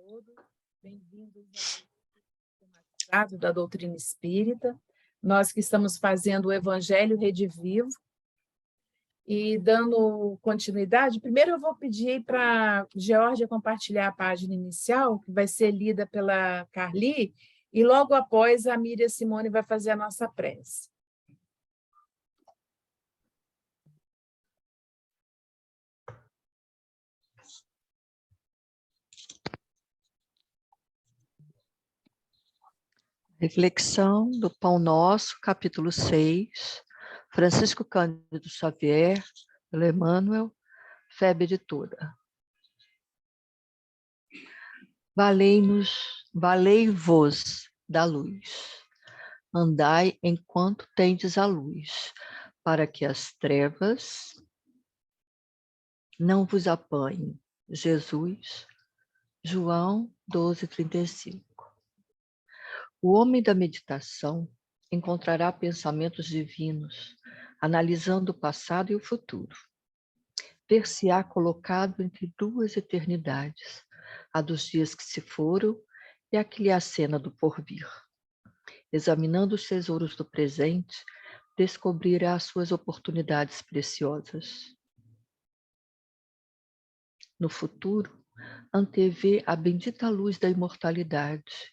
todos, bem-vindos ao da doutrina espírita. Nós que estamos fazendo o Evangelho Redivivo e dando continuidade, primeiro eu vou pedir para a Geórgia compartilhar a página inicial, que vai ser lida pela Carli, e logo após a Miriam Simone vai fazer a nossa prece. Reflexão do Pão Nosso, capítulo 6, Francisco Cândido Xavier, pelo Emmanuel, Febre de Toda. Valei-vos da luz, andai enquanto tendes a luz, para que as trevas não vos apanhem. Jesus, João 12:35. O homem da meditação encontrará pensamentos divinos, analisando o passado e o futuro. Ver-se-á colocado entre duas eternidades, a dos dias que se foram e a que lhe acena do porvir. Examinando os tesouros do presente, descobrirá as suas oportunidades preciosas. No futuro, antevê a bendita luz da imortalidade,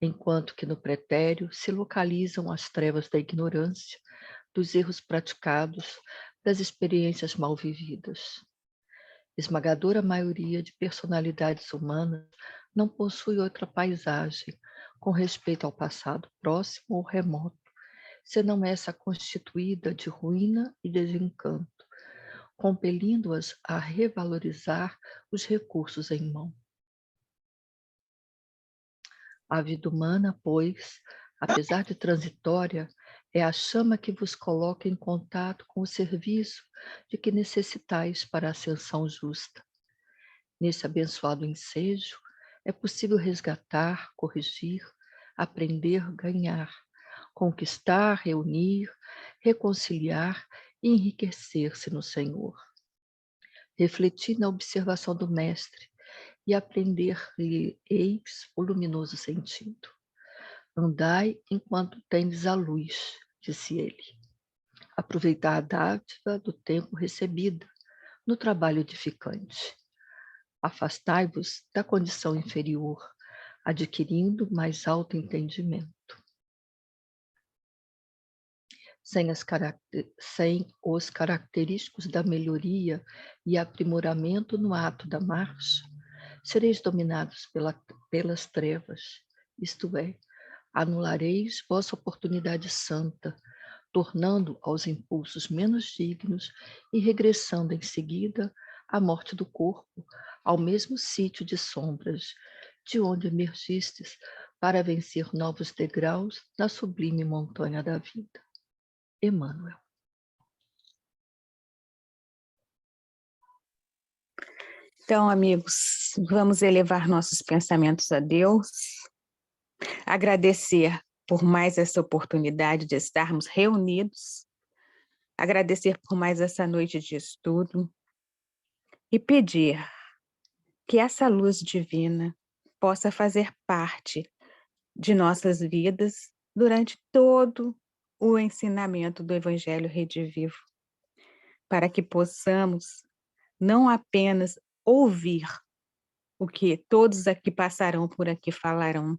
enquanto que no pretérito se localizam as trevas da ignorância, dos erros praticados, das experiências mal vividas. Esmagadora maioria de personalidades humanas não possui outra paisagem com respeito ao passado próximo ou remoto, senão essa constituída de ruína e desencanto, compelindo-as a revalorizar os recursos em mão. A vida humana, pois, apesar de transitória, é a chama que vos coloca em contato com o serviço de que necessitais para a ascensão justa. Nesse abençoado ensejo, é possível resgatar, corrigir, aprender, ganhar, conquistar, reunir, reconciliar e enriquecer-se no Senhor. Refletir na observação do Mestre e aprender-lhe-eis o luminoso sentido. Andai enquanto tendes a luz, disse ele. Aproveitai a dádiva do tempo recebida no trabalho edificante. Afastai-vos da condição inferior, adquirindo mais alto entendimento. Sem os característicos da melhoria e aprimoramento no ato da marcha, sereis dominados pelas trevas, isto é, anulareis vossa oportunidade santa, tornando aos impulsos menos dignos e regressando em seguida à morte do corpo, ao mesmo sítio de sombras, de onde emergistes para vencer novos degraus na sublime montanha da vida. Emmanuel. Então, amigos, vamos elevar nossos pensamentos a Deus, agradecer por mais essa oportunidade de estarmos reunidos, agradecer por mais essa noite de estudo e pedir que essa luz divina possa fazer parte de nossas vidas durante todo o ensinamento do Evangelho Redivivo, para que possamos não apenas ouvir o que todos aqui passarão por aqui falarão,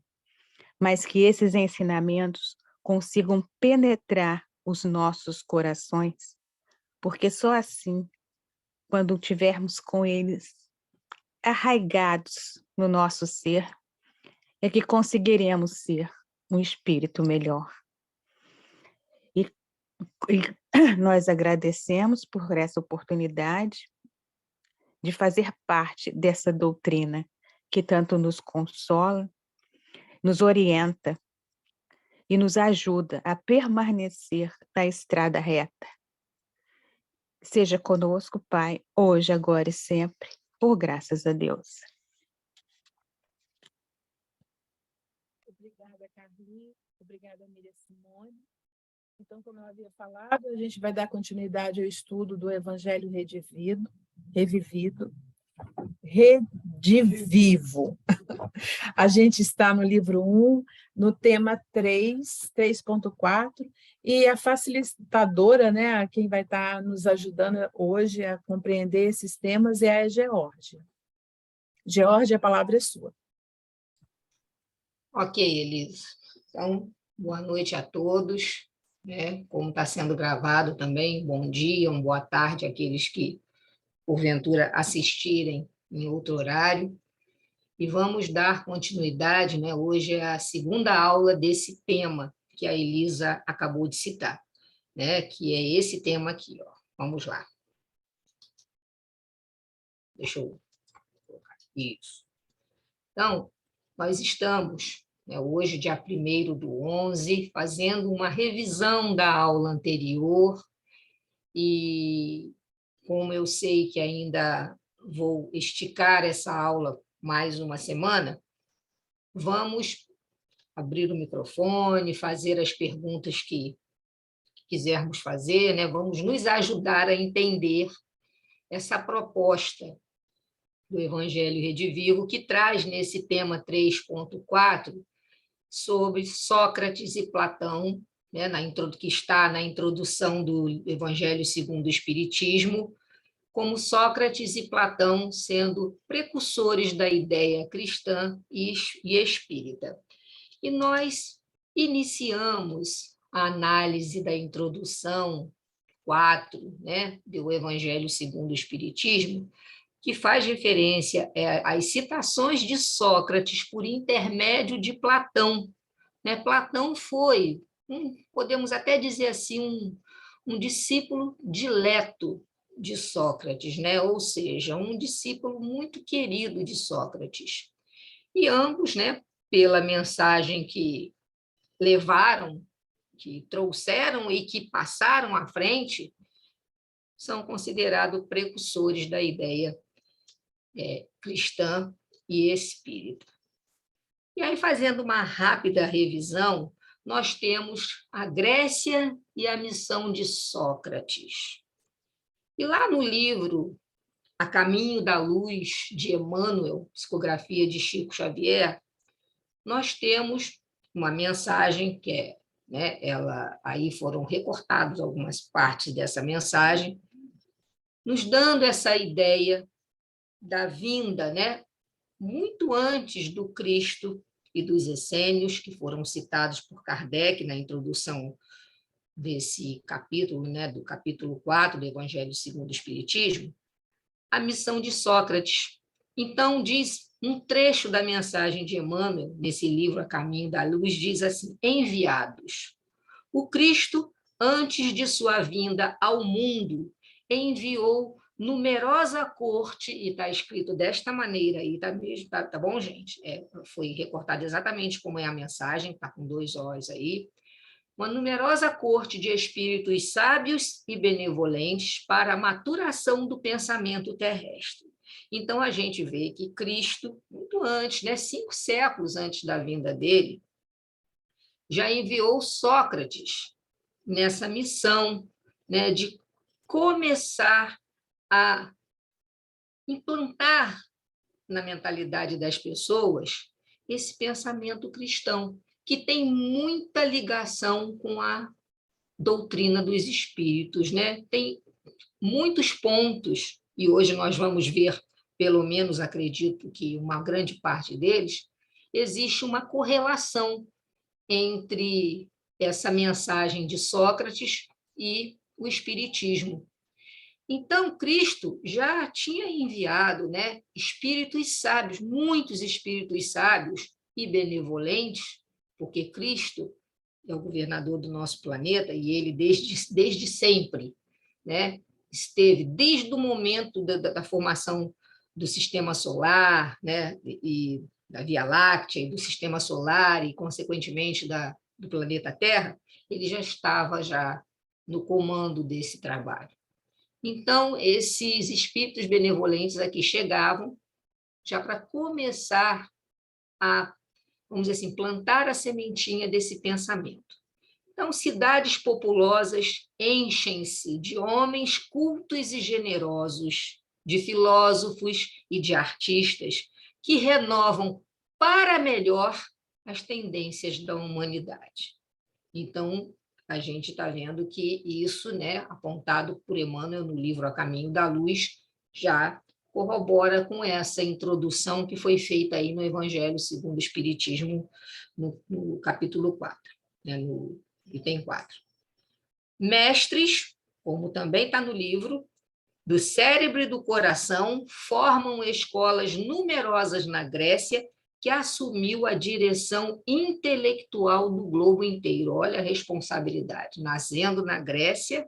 mas que esses ensinamentos consigam penetrar os nossos corações, porque só assim, quando tivermos com eles arraigados no nosso ser, é que conseguiremos ser um espírito melhor. E nós agradecemos por essa oportunidade de fazer parte dessa doutrina que tanto nos consola, nos orienta e nos ajuda a permanecer na estrada reta. Seja conosco, Pai, hoje, agora e sempre, por graças a Deus. Obrigada, Carli. Obrigada, Miriam Simone. Então, como eu havia falado, a gente vai dar continuidade ao estudo do Evangelho Revivido, redivivo. A gente está no livro 1, no tema 3.4, e a facilitadora, né, quem vai estar nos ajudando hoje a compreender esses temas é a Geórgia. Geórgia, a palavra é sua. Ok, Elisa. Então, boa noite a todos, né? Como está sendo gravado também, bom dia, uma boa tarde àqueles que, porventura, assistirem em outro horário. E vamos dar continuidade, né? Hoje é a segunda aula desse tema que a Elisa acabou de citar, né? Que é esse tema aqui, ó. Vamos lá. Deixa eu colocar isso. Então, nós estamos, né, hoje, dia 1º/11, fazendo uma revisão da aula anterior, e como eu sei que ainda vou esticar essa aula mais uma semana, vamos abrir o microfone, fazer as perguntas que quisermos fazer, né? Vamos nos ajudar a entender essa proposta do Evangelho Redivivo, que traz nesse tema 3.4 sobre Sócrates e Platão, né, que está na introdução do Evangelho segundo o Espiritismo, como Sócrates e Platão sendo precursores da ideia cristã e espírita. E nós iniciamos a análise da introdução 4, né, do Evangelho segundo o Espiritismo, que faz referência às citações de Sócrates por intermédio de Platão. Né? Platão foi, podemos até dizer assim, um discípulo dileto de Sócrates, né? Ou seja, um discípulo muito querido de Sócrates. E ambos, né, pela mensagem que levaram, que trouxeram e que passaram à frente, são considerados precursores da ideia cristã e espírita. E aí, fazendo uma rápida revisão, nós temos a Grécia e a missão de Sócrates. E lá no livro A Caminho da Luz, de Emmanuel, psicografia de Chico Xavier, nós temos uma mensagem que é, né, aí foram recortadas algumas partes dessa mensagem, nos dando essa ideia da vinda, né, muito antes do Cristo e dos essênios, que foram citados por Kardec na introdução desse capítulo, né, do capítulo 4 do Evangelho segundo o Espiritismo, a missão de Sócrates. Então, diz um trecho da mensagem de Emmanuel, nesse livro A Caminho da Luz, diz assim: enviados. O Cristo, antes de sua vinda ao mundo, enviou numerosa corte, e está escrito desta maneira aí, tá bom, gente? Foi recortado exatamente como é a mensagem, está com 2 olhos aí. Uma numerosa corte de espíritos sábios e benevolentes para a maturação do pensamento terrestre. Então, a gente vê que Cristo, muito antes, né, 5 séculos antes da vinda dele, já enviou Sócrates nessa missão, né, de começar a implantar na mentalidade das pessoas esse pensamento cristão, que tem muita ligação com a doutrina dos espíritos, né? Tem muitos pontos, e hoje nós vamos ver, pelo menos acredito que uma grande parte deles, existe uma correlação entre essa mensagem de Sócrates e o espiritismo. Então, Cristo já tinha enviado, né, espíritos sábios, muitos espíritos sábios e benevolentes, porque Cristo é o governador do nosso planeta e ele, desde sempre, né, esteve, desde o momento da formação do sistema solar, né, e da Via Láctea, e do sistema solar, e, consequentemente, do planeta Terra, ele já estava no comando desse trabalho. Então, esses espíritos benevolentes aqui chegavam já para começar a, vamos dizer assim, plantar a sementinha desse pensamento. Então, cidades populosas enchem-se de homens cultos e generosos, de filósofos e de artistas, que renovam para melhor as tendências da humanidade. Então, a gente está vendo que isso, né, apontado por Emmanuel no livro A Caminho da Luz, já corrobora com essa introdução que foi feita aí no Evangelho segundo o Espiritismo, no capítulo 4, né, no item 4. Mestres, como também está no livro, do cérebro e do coração formam escolas numerosas na Grécia, que assumiu a direção intelectual do globo inteiro. Olha a responsabilidade. Nascendo na Grécia,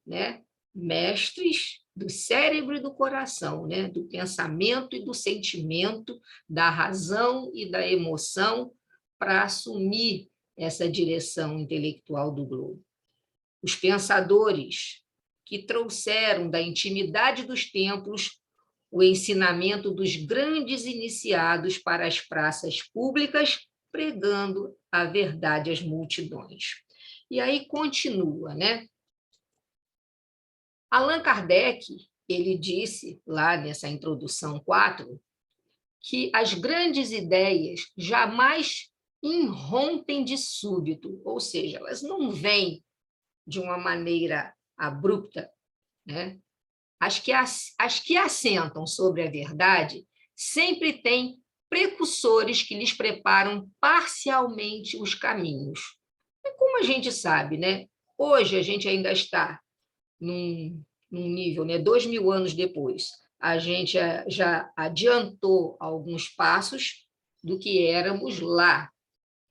né? Mestres do cérebro e do coração, né? Do pensamento e do sentimento, da razão e da emoção, para assumir essa direção intelectual do globo. Os pensadores que trouxeram da intimidade dos templos o ensinamento dos grandes iniciados para as praças públicas, pregando a verdade às multidões. E aí continua, né? Allan Kardec, ele disse lá nessa introdução 4, que as grandes ideias jamais irrompem de súbito, ou seja, elas não vêm de uma maneira abrupta, né? As que assentam sobre a verdade sempre têm precursores que lhes preparam parcialmente os caminhos. E como a gente sabe, né? Hoje a gente ainda está num nível, né? 2000 anos depois, a gente já adiantou alguns passos do que éramos lá,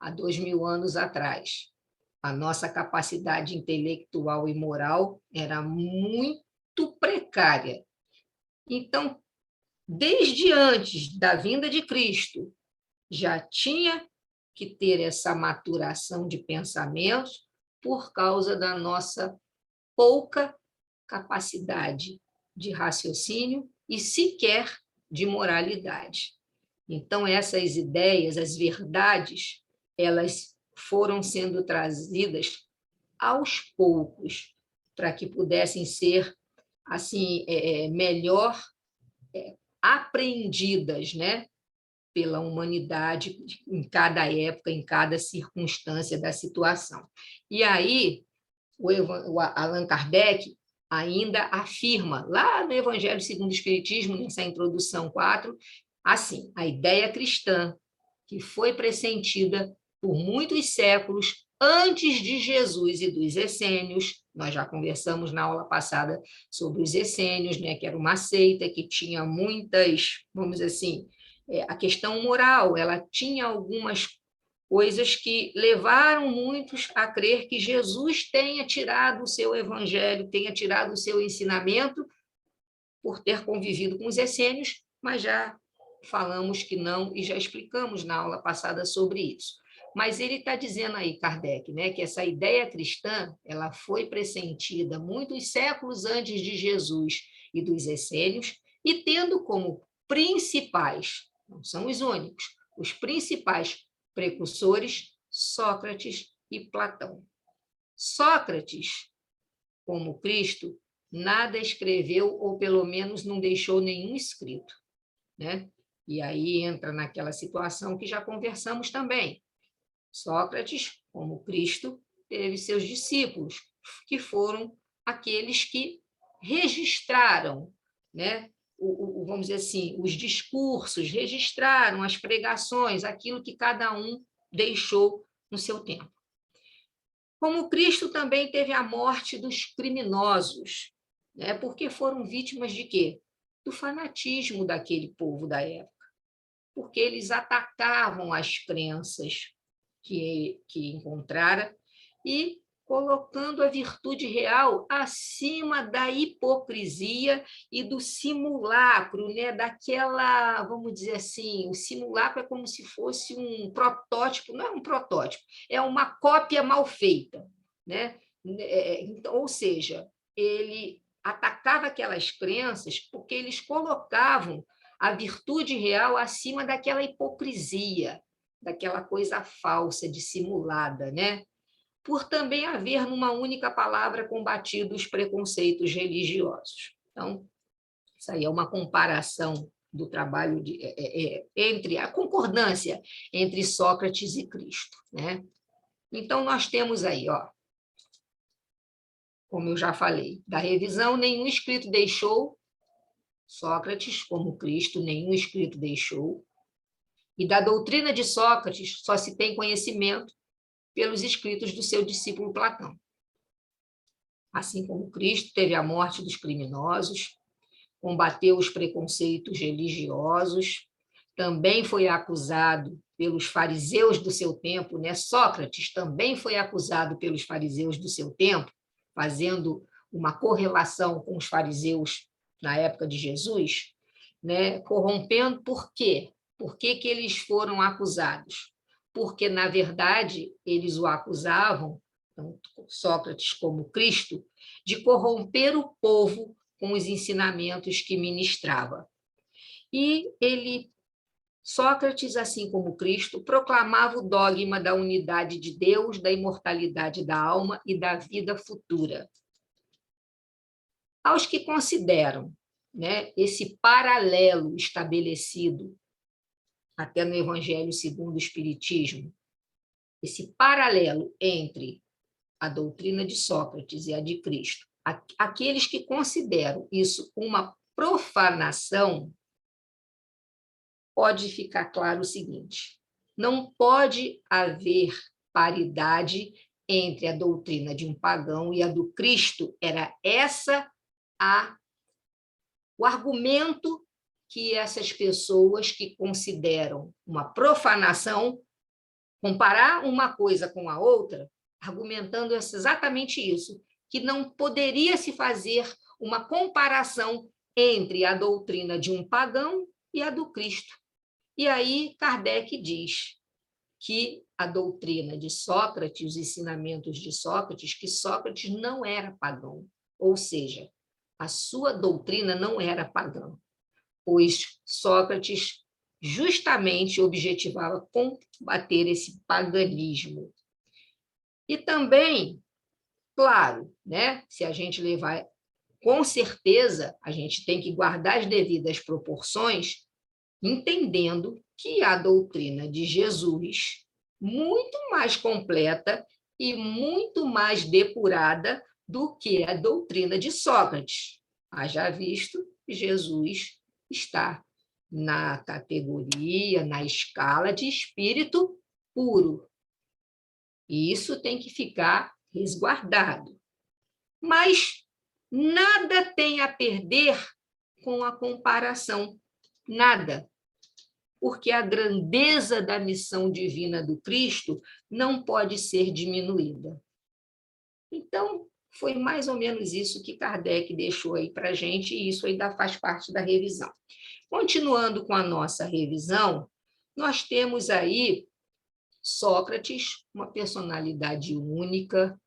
há 2000 anos atrás. A nossa capacidade intelectual e moral era muito precária. Então, desde antes da vinda de Cristo, já tinha que ter essa maturação de pensamentos por causa da nossa pouca capacidade de raciocínio e sequer de moralidade. Então, essas ideias, as verdades, elas foram sendo trazidas aos poucos para que pudessem ser assim melhor apreendidas, né, pela humanidade em cada época, em cada circunstância da situação. E aí o Allan Kardec ainda afirma, lá no Evangelho segundo o Espiritismo, nessa introdução 4, assim, a ideia cristã, que foi pressentida por muitos séculos antes de Jesus e dos essênios. Nós já conversamos na aula passada sobre os essênios, né, que era uma seita que tinha muitas, vamos dizer assim, a questão moral, ela tinha algumas coisas que levaram muitos a crer que Jesus tenha tirado o seu evangelho, tenha tirado o seu ensinamento por ter convivido com os essênios, mas já falamos que não e já explicamos na aula passada sobre isso. Mas ele está dizendo aí, Kardec, né, que essa ideia cristã ela foi pressentida muitos séculos antes de Jesus e dos essênios, e tendo como principais, não são os únicos, os principais precursores, Sócrates e Platão. Sócrates, como Cristo, nada escreveu, ou pelo menos não deixou nenhum escrito, né? E aí entra naquela situação que já conversamos também. Sócrates, como Cristo, teve seus discípulos, que foram aqueles que registraram, né, vamos dizer assim, os discursos, registraram as pregações, aquilo que cada um deixou no seu tempo. Como Cristo também teve a morte dos criminosos, né, porque foram vítimas de quê? Do fanatismo daquele povo da época, porque eles atacavam as crenças que encontrara e colocando a virtude real acima da hipocrisia e do simulacro, né? Daquela, vamos dizer assim, o simulacro é como se fosse um protótipo, não é um protótipo, é uma cópia mal feita, né? Ou seja, ele atacava aquelas crenças porque eles colocavam a virtude real acima daquela hipocrisia, daquela coisa falsa, dissimulada, né? Por também haver numa única palavra combatido os preconceitos religiosos. Então, isso aí é uma comparação do trabalho entre a concordância entre Sócrates e Cristo, né? Então, nós temos aí, ó, como eu já falei, da revisão, nenhum escrito deixou, Sócrates, como Cristo, nenhum escrito deixou, e da doutrina de Sócrates só se tem conhecimento pelos escritos do seu discípulo Platão. Assim como Cristo teve a morte dos criminosos, combateu os preconceitos religiosos, também foi acusado pelos fariseus do seu tempo, né? Sócrates também foi acusado pelos fariseus do seu tempo, fazendo uma correlação com os fariseus na época de Jesus, né? Corrompendo por quê? Por que que eles foram acusados? Porque, na verdade, eles o acusavam, tanto Sócrates como Cristo, de corromper o povo com os ensinamentos que ministrava. E Sócrates, assim como Cristo, proclamava o dogma da unidade de Deus, da imortalidade da alma e da vida futura. Aos que consideram, né, esse paralelo estabelecido até no Evangelho segundo o Espiritismo, esse paralelo entre a doutrina de Sócrates e a de Cristo, aqueles que consideram isso uma profanação, pode ficar claro o seguinte: não pode haver paridade entre a doutrina de um pagão e a do Cristo. Era essa o argumento que essas pessoas que consideram uma profanação, comparar uma coisa com a outra, argumentando exatamente isso, que não poderia se fazer uma comparação entre a doutrina de um pagão e a do Cristo. E aí Kardec diz que a doutrina de Sócrates, os ensinamentos de Sócrates, que Sócrates não era pagão, ou seja, a sua doutrina não era pagã, pois Sócrates justamente objetivava combater esse paganismo. E também, claro, né, se a gente levar, com certeza, a gente tem que guardar as devidas proporções, entendendo que a doutrina de Jesus, muito mais completa e muito mais depurada do que a doutrina de Sócrates. Haja visto, Jesus está na categoria, na escala de espírito puro. E isso tem que ficar resguardado. Mas nada tem a perder com a comparação. Nada. Porque a grandeza da missão divina do Cristo não pode ser diminuída. Então, foi mais ou menos isso que Kardec deixou aí para a gente, e isso ainda faz parte da revisão. Continuando com a nossa revisão, nós temos aí Sócrates, uma personalidade única,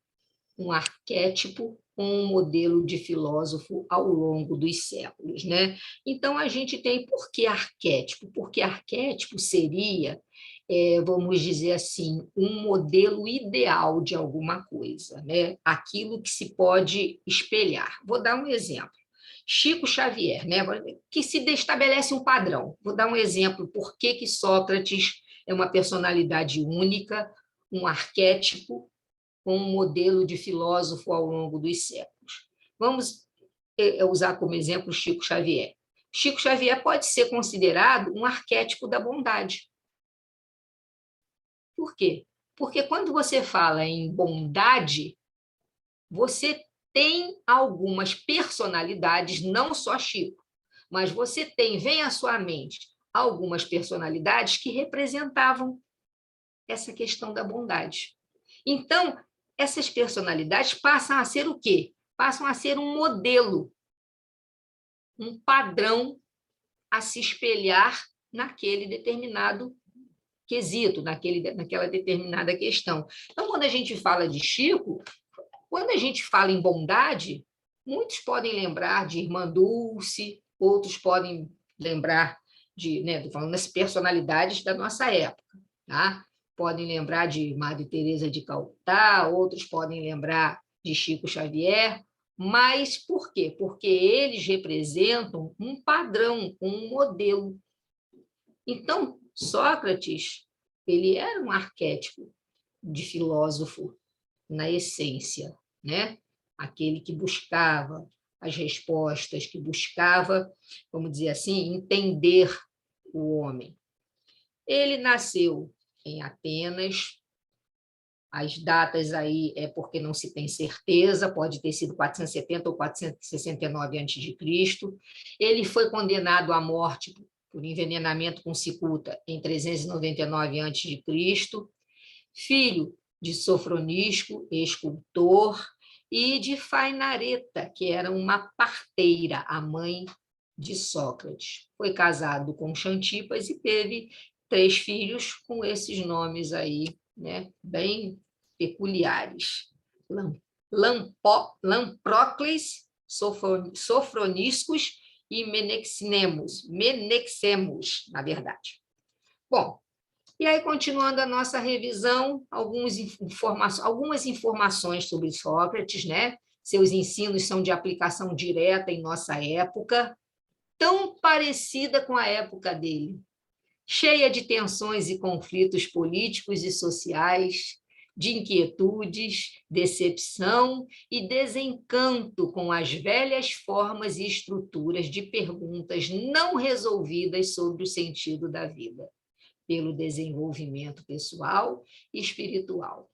um arquétipo, um modelo de filósofo ao longo dos séculos, né? Então, a gente tem, por que arquétipo? Porque arquétipo seria, vamos dizer assim, um modelo ideal de alguma coisa, né? Aquilo que se pode espelhar. Vou dar um exemplo. Chico Xavier, né? Que se estabelece um padrão. Vou dar um exemplo por que Sócrates é uma personalidade única, um arquétipo, com um modelo de filósofo ao longo dos séculos. Vamos usar como exemplo Chico Xavier. Chico Xavier pode ser considerado um arquétipo da bondade. Por quê? Porque quando você fala em bondade, você tem algumas personalidades, não só Chico, mas você vem à sua mente algumas personalidades que representavam essa questão da bondade. Então, essas personalidades passam a ser o quê? Passam a ser um modelo, um padrão a se espelhar naquele determinado quesito, naquela determinada questão. Então, quando a gente fala de Chico, quando a gente fala em bondade, muitos podem lembrar de Irmã Dulce, outros podem lembrar de, né, falando das personalidades da nossa época, tá? Podem lembrar de Madre Teresa de Calcutá, outros podem lembrar de Chico Xavier, Mas por quê? Porque eles representam um padrão, um modelo. Então, Sócrates, ele era um arquétipo de filósofo na essência, né? Aquele que buscava as respostas, que buscava, vamos dizer assim, entender o homem. Ele nasceu em Atenas, as datas aí é porque não se tem certeza, pode ter sido 470 ou 469 a.C. Ele foi condenado à morte por envenenamento com cicuta em 399 a.C., filho de Sofronisco, escultor, e de Fainareta, que era uma parteira, a mãe de Sócrates. Foi casado com Xantipas e teve 3 filhos com esses nomes aí, né, bem peculiares. Lamprocles, Sofroniscos e Menexemos, na verdade. Bom, e aí, continuando a nossa revisão, algumas informações sobre Sócrates, né? Seus ensinos são de aplicação direta em nossa época, tão parecida com a época dele, cheia de tensões e conflitos políticos e sociais, de inquietudes, decepção e desencanto com as velhas formas e estruturas de perguntas não resolvidas sobre o sentido da vida, pelo desenvolvimento pessoal e espiritual.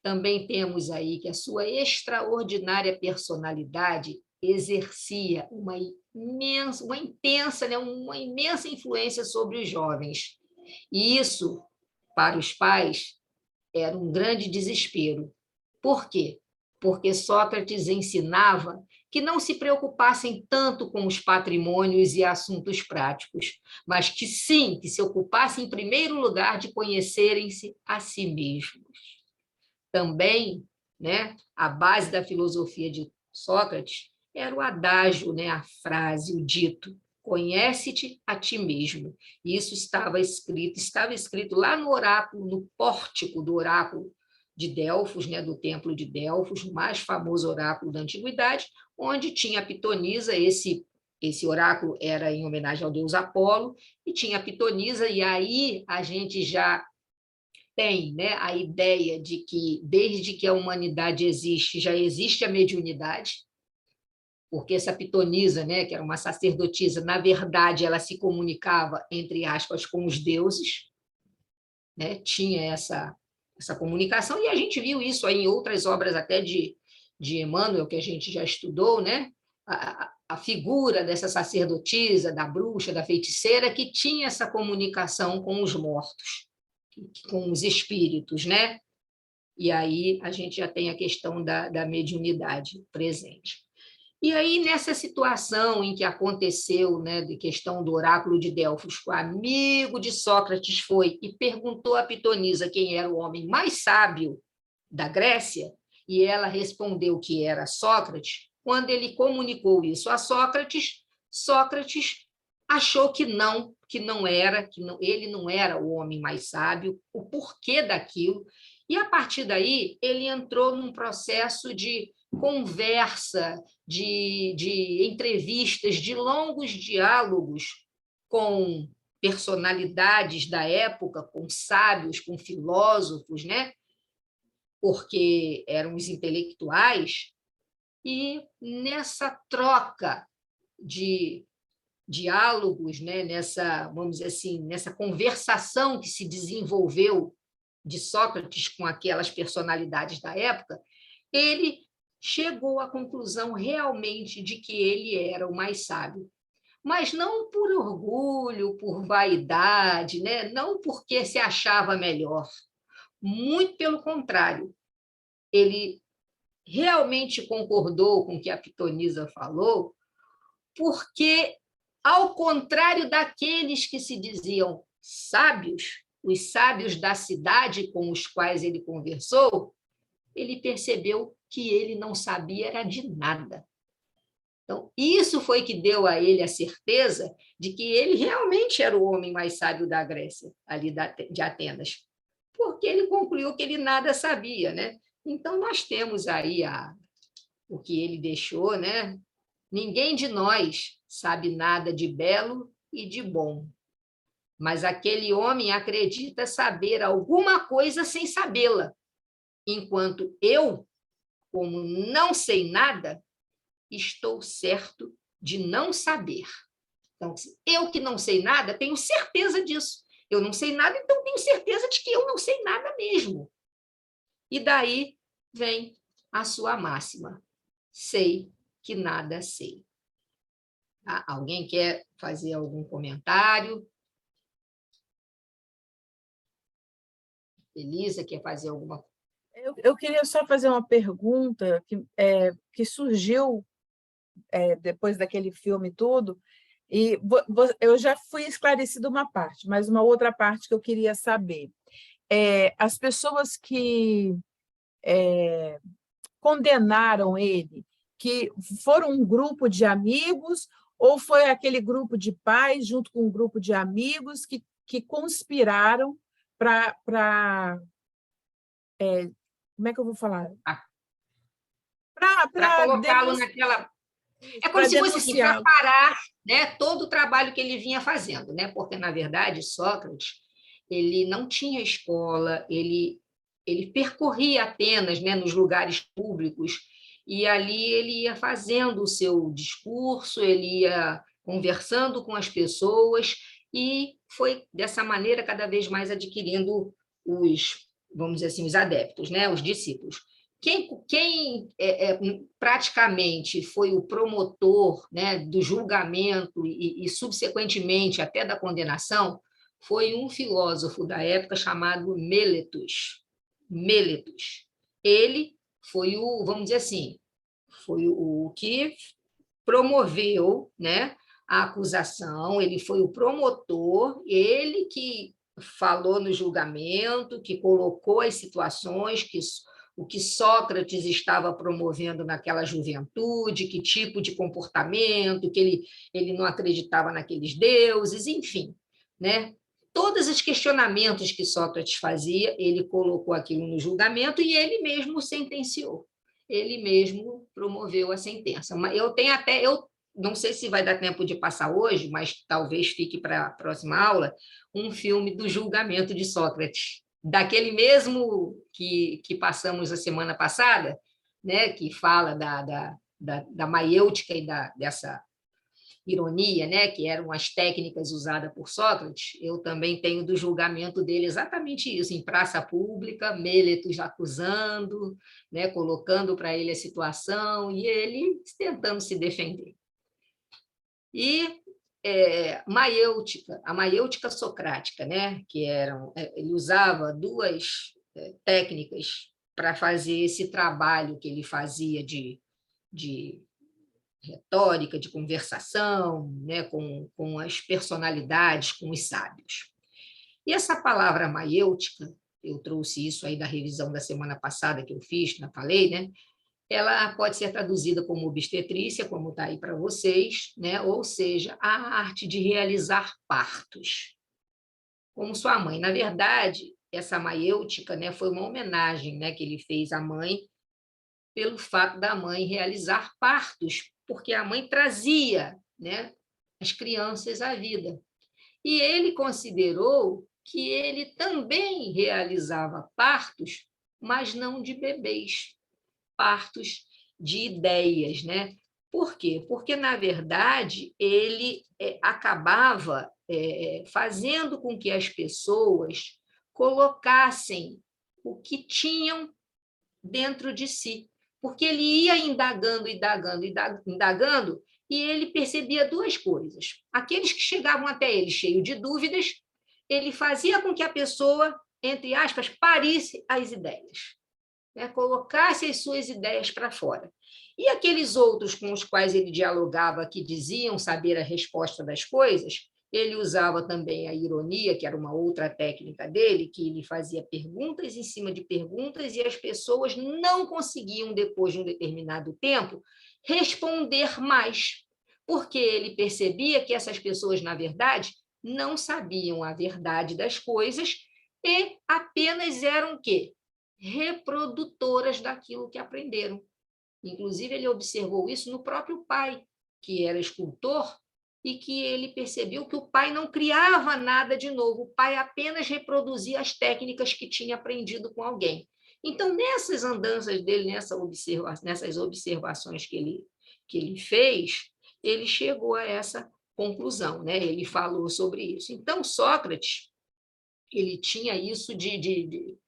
Também temos aí que a sua extraordinária personalidade exercia uma imensa influência sobre os jovens. E isso, para os pais, era um grande desespero. Por quê? Porque Sócrates ensinava que não se preocupassem tanto com os patrimônios e assuntos práticos, mas que sim, que se ocupassem em primeiro lugar de conhecerem-se a si mesmos. Também, né, a base da filosofia de Sócrates era o adágio, né, a frase, o dito: conhece-te a ti mesmo. Isso estava escrito lá no oráculo, no pórtico do oráculo de Delfos, né, do templo de Delfos, o mais famoso oráculo da antiguidade, onde tinha a Pitonisa. Esse oráculo era em homenagem ao deus Apolo, e tinha a Pitonisa, e aí a gente já tem, né, a ideia de que, desde que a humanidade existe, já existe a mediunidade, porque essa Pitonisa, né, que era uma sacerdotisa, na verdade, ela se comunicava, entre aspas, com os deuses, né, tinha essa comunicação, e a gente viu isso aí em outras obras até de Emmanuel, que a gente já estudou, né, a figura dessa sacerdotisa, da bruxa, da feiticeira, que tinha essa comunicação com os mortos, com os espíritos, né? E aí a gente já tem a questão da mediunidade presente. E aí, nessa situação em que aconteceu, né, de questão do oráculo de Delfos, o amigo de Sócrates foi e perguntou a Pitonisa quem era o homem mais sábio da Grécia, e ela respondeu que era Sócrates. Quando ele comunicou isso a Sócrates, Sócrates achou que ele não era o homem mais sábio, o porquê daquilo, e a partir daí ele entrou num processo de conversa, de entrevistas, de longos diálogos com personalidades da época, com sábios, com filósofos, né? Porque eram os intelectuais, e nessa troca de diálogos, né? Vamos dizer assim, nessa conversação que se desenvolveu de Sócrates com aquelas personalidades da época, ele chegou à conclusão realmente de que ele era o mais sábio. Mas não por orgulho, por vaidade, né? Não porque se achava melhor. Muito pelo contrário. Ele realmente concordou com o que a Pitonisa falou, porque, ao contrário daqueles que se diziam sábios, os sábios da cidade com os quais ele conversou, ele percebeu que ele não sabia era de nada. Então, isso foi que deu a ele a certeza de que ele realmente era o homem mais sábio da Grécia, ali de Atenas, porque ele concluiu que ele nada sabia, né? Então, nós temos aí o que ele deixou, né? Ninguém de nós sabe nada de belo e de bom, mas aquele homem acredita saber alguma coisa sem sabê-la, enquanto eu, como não sei nada, estou certo de não saber. Então, eu que não sei nada, tenho certeza disso. Eu não sei nada, então tenho certeza de que eu não sei nada mesmo. E daí vem a sua máxima: sei que nada sei. Tá? Alguém quer fazer algum comentário? Elisa quer fazer alguma coisa? Eu queria só fazer uma pergunta que surgiu depois daquele filme tudo, e eu já fui esclarecida uma parte, mas uma outra parte que eu queria saber. As pessoas que condenaram ele, que foram um grupo de amigos, ou foi aquele grupo de pais junto com um grupo de amigos que conspiraram para como é que eu vou falar? Para Para colocá-lo naquela... É como se fosse assim, para denunciar. parar, né, todo o trabalho que ele vinha fazendo, né? Porque, na verdade, Sócrates ele não tinha escola, ele percorria apenas, né, nos lugares públicos, e ali ele ia fazendo o seu discurso, ele ia conversando com as pessoas, e foi dessa maneira cada vez mais adquirindo vamos dizer assim, os adeptos, né, os discípulos. Quem praticamente foi o promotor, né, do julgamento e, subsequentemente, até da condenação, foi um filósofo da época chamado Meletus. Meletus. Ele foi vamos dizer assim, foi o que promoveu, né, a acusação, ele foi o promotor, ele que falou no julgamento, que colocou as situações, o que Sócrates estava promovendo naquela juventude, que tipo de comportamento, que ele não acreditava naqueles deuses, enfim, né? Todos os questionamentos que Sócrates fazia, ele colocou aquilo no julgamento e ele mesmo sentenciou. Ele mesmo promoveu a sentença. Eu não sei se vai dar tempo de passar hoje, mas talvez fique para a próxima aula, um filme do julgamento de Sócrates, daquele mesmo que passamos a semana passada, né, que fala da maiêutica e dessa ironia, né, que eram as técnicas usadas por Sócrates. Eu também tenho do julgamento dele exatamente isso, em praça pública, Meletus acusando, né, colocando para ele a situação e ele tentando se defender. E a maiêutica socrática, né, que ele usava duas técnicas para fazer esse trabalho que ele fazia de retórica, de conversação, né, com as personalidades, com os sábios. E essa palavra maiêutica, eu trouxe isso aí da revisão da semana passada que eu fiz, falei, né? Ela pode ser traduzida como obstetrícia, como está aí para vocês, né? Ou seja, a arte de realizar partos. Como sua mãe. Na verdade, essa maiêutica, né, foi uma homenagem, né, que ele fez à mãe pelo fato da mãe realizar partos, porque a mãe trazia, né, as crianças à vida. E ele considerou que ele também realizava partos, mas não de bebês, partos de ideias, né? Por quê? Porque, na verdade, ele acabava fazendo com que as pessoas colocassem o que tinham dentro de si, porque ele ia indagando, indagando, e ele percebia duas coisas. Aqueles que chegavam até ele cheio de dúvidas, ele fazia com que a pessoa, entre aspas, parisse as ideias, né? Colocasse as suas ideias para fora. E aqueles outros com os quais ele dialogava, que diziam saber a resposta das coisas, ele usava também a ironia, que era uma outra técnica dele, que ele fazia perguntas em cima de perguntas e as pessoas não conseguiam, depois de um determinado tempo, responder mais, porque ele percebia que essas pessoas, na verdade, não sabiam a verdade das coisas e apenas eram o quê? Reprodutoras daquilo que aprenderam. Inclusive, ele observou isso no próprio pai, que era escultor, e que ele percebeu que o pai não criava nada de novo, o pai apenas reproduzia as técnicas que tinha aprendido com alguém. Então, nessas andanças dele, nessas observações que ele fez, ele chegou a essa conclusão, né? Ele falou sobre isso. Então, Sócrates, ele tinha isso de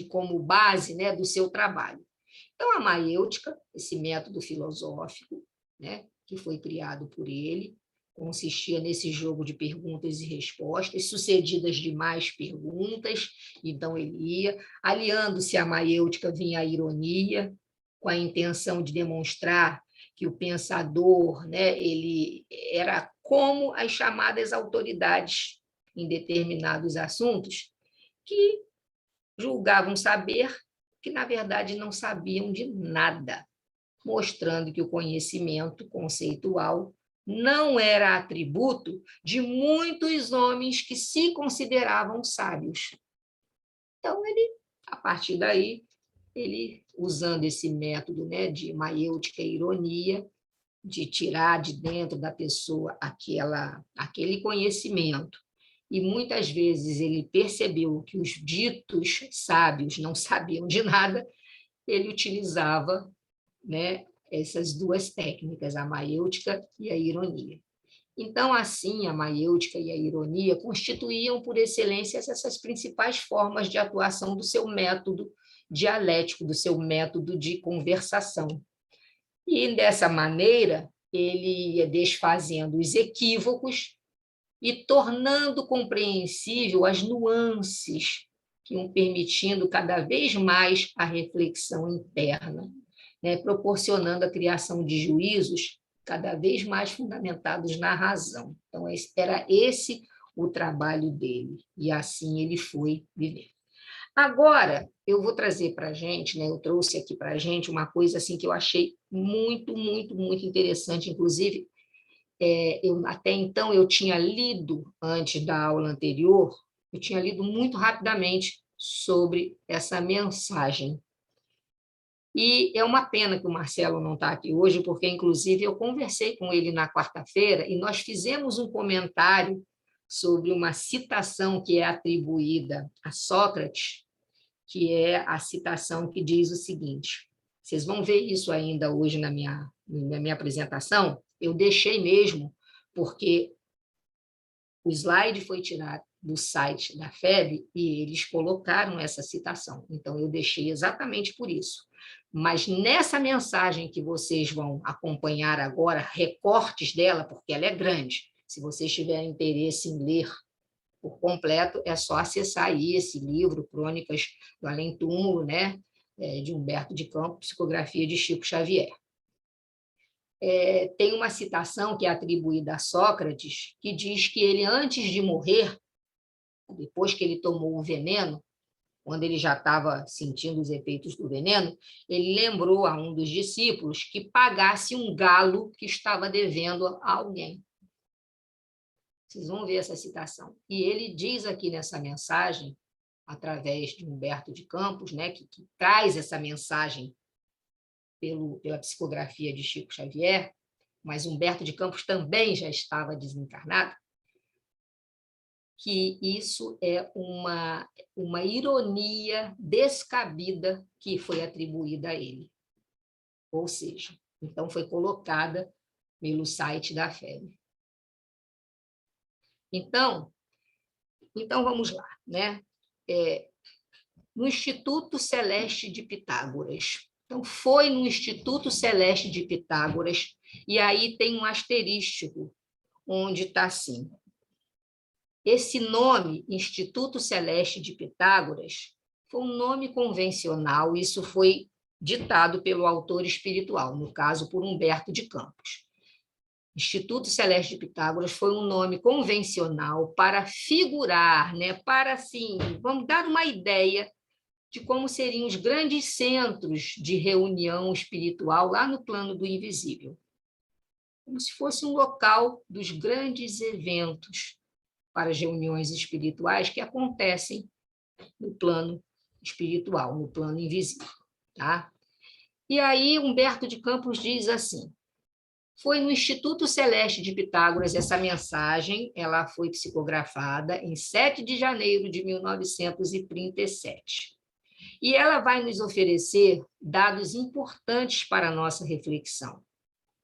como base, né, do seu trabalho. Então, a maiêutica, esse método filosófico, né, que foi criado por ele, consistia nesse jogo de perguntas e respostas, sucedidas de mais perguntas. Então, ele ia, aliando-se à maiêutica, vinha a ironia, com a intenção de demonstrar que o pensador, né, ele era como as chamadas autoridades em determinados assuntos, que julgavam saber, que, na verdade, não sabiam de nada, mostrando que o conhecimento conceitual não era atributo de muitos homens que se consideravam sábios. Então, a partir daí, ele, usando esse método, né, de maiêutica e ironia, de tirar de dentro da pessoa aquele conhecimento, e muitas vezes ele percebeu que os ditos sábios não sabiam de nada, ele utilizava, né, essas duas técnicas, a maiêutica e a ironia. Então, assim, a maiêutica e a ironia constituíam, por excelência, essas principais formas de atuação do seu método dialético, do seu método de conversação. E, dessa maneira, ele ia desfazendo os equívocos e tornando compreensível as nuances que iam permitindo cada vez mais a reflexão interna, né, proporcionando a criação de juízos cada vez mais fundamentados na razão. Então, era esse o trabalho dele, e assim ele foi viver. Agora, eu vou trazer para a gente, né, eu trouxe aqui para a gente uma coisa assim, que eu achei muito, muito, muito interessante, inclusive, até então eu tinha lido, antes da aula anterior, eu tinha lido muito rapidamente sobre essa mensagem. E é uma pena que o Marcelo não está aqui hoje, porque, inclusive, eu conversei com ele na quarta-feira e nós fizemos um comentário sobre uma citação que é atribuída a Sócrates, que é a citação que diz o seguinte, vocês vão ver isso ainda hoje na minha apresentação, eu deixei mesmo, porque o slide foi tirado do site da FEB e eles colocaram essa citação, então eu deixei exatamente por isso. Mas nessa mensagem que vocês vão acompanhar agora, recortes dela, porque ela é grande, se vocês tiverem interesse em ler por completo, é só acessar aí esse livro, Crônicas do Além-Túmulo, né, de Humberto de Campos, Psicografia de Chico Xavier. Tem uma citação que é atribuída a Sócrates, que diz que ele, antes de morrer, depois que ele tomou o veneno, quando ele já estava sentindo os efeitos do veneno, ele lembrou a um dos discípulos que pagasse um galo que estava devendo a alguém. Vocês vão ver essa citação. E ele diz aqui nessa mensagem, através de Humberto de Campos, né, que traz essa mensagem pela psicografia de Chico Xavier, mas Humberto de Campos também já estava desencarnado, que isso é uma ironia descabida que foi atribuída a ele. Ou seja, então foi colocada pelo site da FEB. Então vamos lá, né? No Instituto Celeste de Pitágoras. Então, foi no Instituto Celeste de Pitágoras, e aí tem um asterístico, onde está assim. Esse nome, Instituto Celeste de Pitágoras, foi um nome convencional, isso foi ditado pelo autor espiritual, no caso, por Humberto de Campos. Instituto Celeste de Pitágoras foi um nome convencional para figurar, né, para, assim, vamos dar uma ideia de como seriam os grandes centros de reunião espiritual lá no plano do invisível. Como se fosse um local dos grandes eventos para as reuniões espirituais que acontecem no plano espiritual, no plano invisível. Tá? E aí Humberto de Campos diz assim: foi no Instituto Celeste de Pitágoras essa mensagem, ela foi psicografada em 7 de janeiro de 1937. E ela vai nos oferecer dados importantes para a nossa reflexão,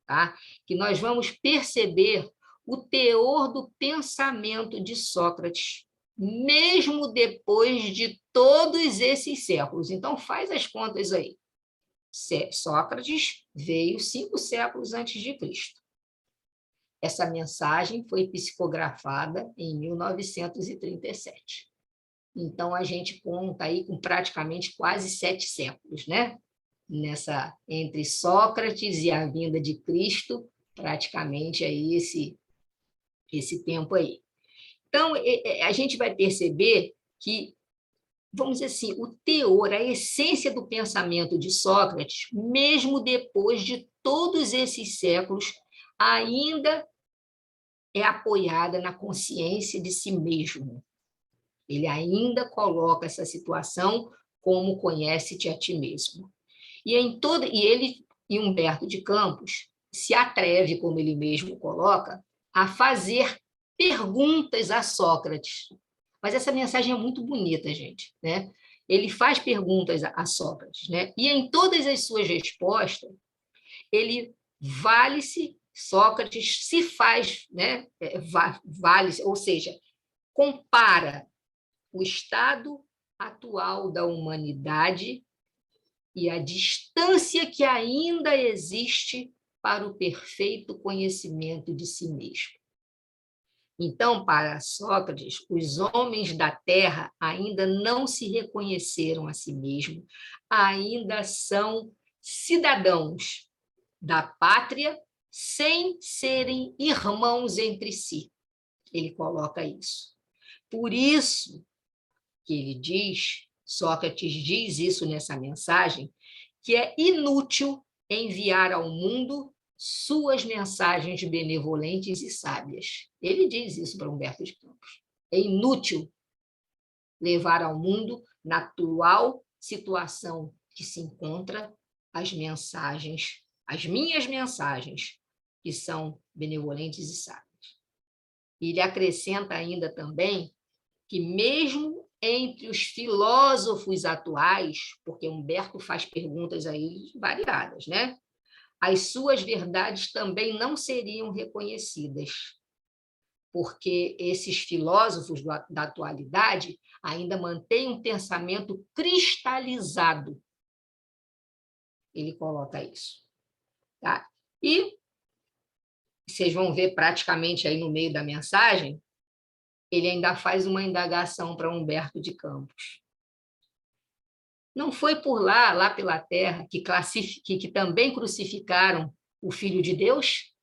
tá? Que nós vamos perceber o teor do pensamento de Sócrates, mesmo depois de todos esses séculos. Então, faz as contas aí. Sócrates veio 5 séculos antes de Cristo. Essa mensagem foi psicografada em 1937. Então, a gente conta aí com praticamente quase 7 séculos, né? Entre Sócrates e a vinda de Cristo, praticamente aí esse tempo aí. Então, a gente vai perceber que, vamos dizer assim, o teor, a essência do pensamento de Sócrates, mesmo depois de todos esses séculos, ainda é apoiada na consciência de si mesmo. Ele ainda coloca essa situação como conhece-te a ti mesmo. E Humberto de Campos se atreve, como ele mesmo coloca, a fazer perguntas a Sócrates. Mas essa mensagem é muito bonita, gente, né? Ele faz perguntas a Sócrates, né? E em todas as suas respostas, ele Sócrates se faz, né? Vale-se, ou seja, compara o estado atual da humanidade e a distância que ainda existe para o perfeito conhecimento de si mesmo. Então, para Sócrates, os homens da Terra ainda não se reconheceram a si mesmos, ainda são cidadãos da pátria sem serem irmãos entre si. Ele coloca isso. Por isso que ele diz, Sócrates diz isso nessa mensagem, que é inútil enviar ao mundo suas mensagens benevolentes e sábias. Ele diz isso para Humberto de Campos. É inútil levar ao mundo, na atual situação que se encontra, as minhas mensagens, que são benevolentes e sábias. E ele acrescenta ainda também que mesmo entre os filósofos atuais, porque Humberto faz perguntas aí variadas, né? As suas verdades também não seriam reconhecidas, porque esses filósofos da atualidade ainda mantêm um pensamento cristalizado. Ele coloca isso. Tá? E vocês vão ver praticamente aí no meio da mensagem, ele ainda faz uma indagação para Humberto de Campos. Não foi por lá pela terra, que também crucificaram o Filho de Deus,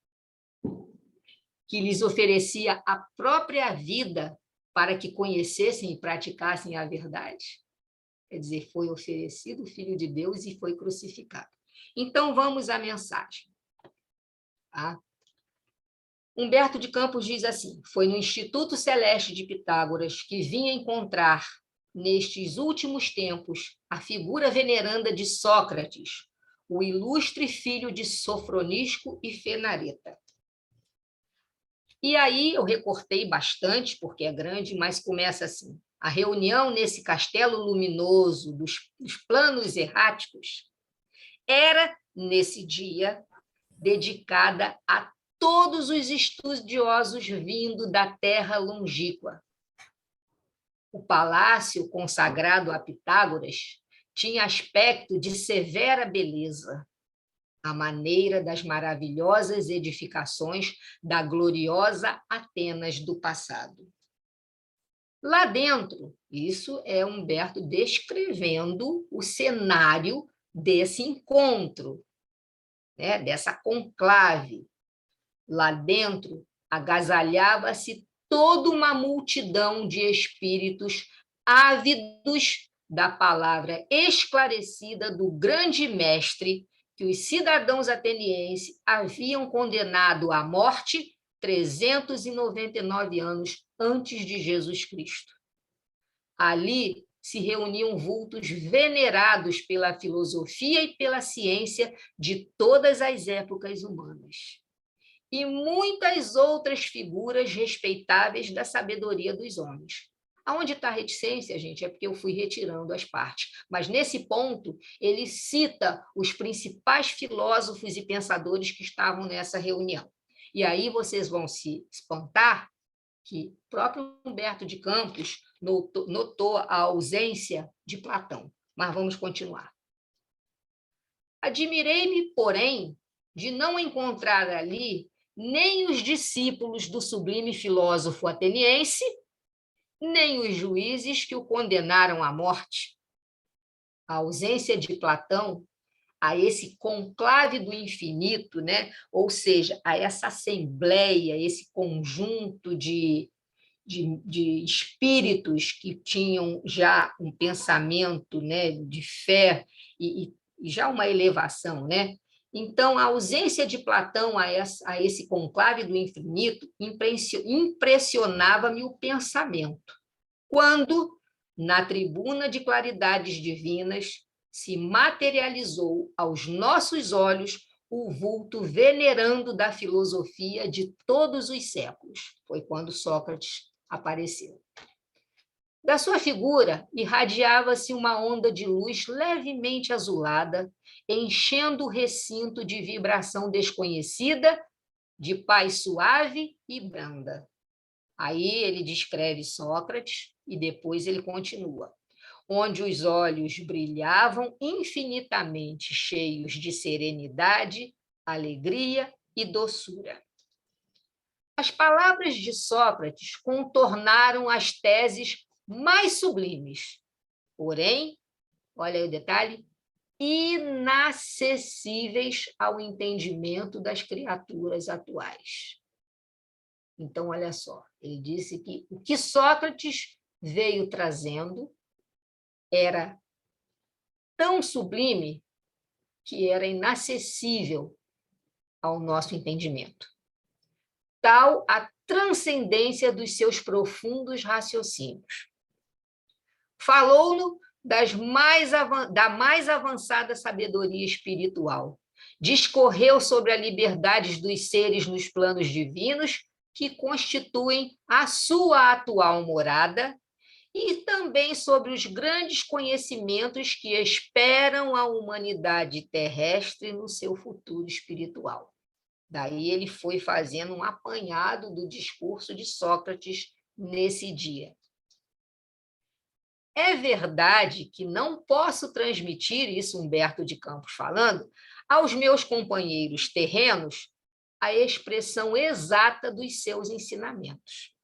que lhes oferecia a própria vida para que conhecessem e praticassem a verdade? Quer dizer, foi oferecido o Filho de Deus e foi crucificado. Então, vamos à mensagem. Tá? Humberto de Campos diz assim: foi no Instituto Celeste de Pitágoras que vinha encontrar, nestes últimos tempos, a figura veneranda de Sócrates, o ilustre filho de Sofronisco e Fenareta. E aí eu recortei bastante, porque é grande, mas começa assim: a reunião nesse castelo luminoso dos planos erráticos era, nesse dia, dedicada a todos os estudiosos vindo da terra longínqua. O palácio consagrado a Pitágoras tinha aspecto de severa beleza, à maneira das maravilhosas edificações da gloriosa Atenas do passado. Lá dentro, isso é Humberto descrevendo o cenário desse encontro, né, dessa conclave. Lá dentro, agasalhava-se toda uma multidão de espíritos ávidos da palavra esclarecida do grande mestre que os cidadãos atenienses haviam condenado à morte 399 anos antes de Jesus Cristo. Ali se reuniam vultos venerados pela filosofia e pela ciência de todas as épocas humanas, e muitas outras figuras respeitáveis da sabedoria dos homens. Aonde está a reticência, gente? É porque eu fui retirando as partes. Mas, nesse ponto, ele cita os principais filósofos e pensadores que estavam nessa reunião. E aí vocês vão se espantar que o próprio Humberto de Campos notou a ausência de Platão. Mas vamos continuar. Admirei-me, porém, de não encontrar ali nem os discípulos do sublime filósofo ateniense, nem os juízes que o condenaram à morte. A ausência de Platão a esse conclave do infinito, né? Ou seja, a essa assembleia, esse conjunto de espíritos que tinham já um pensamento, né, de fé e já uma elevação, né? Então, a ausência de Platão a esse conclave do infinito impressionava-me o pensamento, quando, na tribuna de claridades divinas, se materializou aos nossos olhos o vulto venerando da filosofia de todos os séculos. Foi quando Sócrates apareceu. Da sua figura irradiava-se uma onda de luz levemente azulada, enchendo o recinto de vibração desconhecida, de paz suave e branda. Aí ele descreve Sócrates e depois ele continua. Onde os olhos brilhavam infinitamente cheios de serenidade, alegria e doçura. As palavras de Sócrates contornaram as teses mais sublimes, porém, olha aí o detalhe, inacessíveis ao entendimento das criaturas atuais. Então, olha só, ele disse que o que Sócrates veio trazendo era tão sublime que era inacessível ao nosso entendimento. Tal a transcendência dos seus profundos raciocínios. Falou-no da mais avançada sabedoria espiritual. Discorreu sobre a liberdade dos seres nos planos divinos que constituem a sua atual morada e também sobre os grandes conhecimentos que esperam a humanidade terrestre no seu futuro espiritual. Daí ele foi fazendo um apanhado do discurso de Sócrates nesse dia. É verdade que não posso transmitir, isso Humberto de Campos falando, aos meus companheiros terrenos a expressão exata dos seus ensinamentos.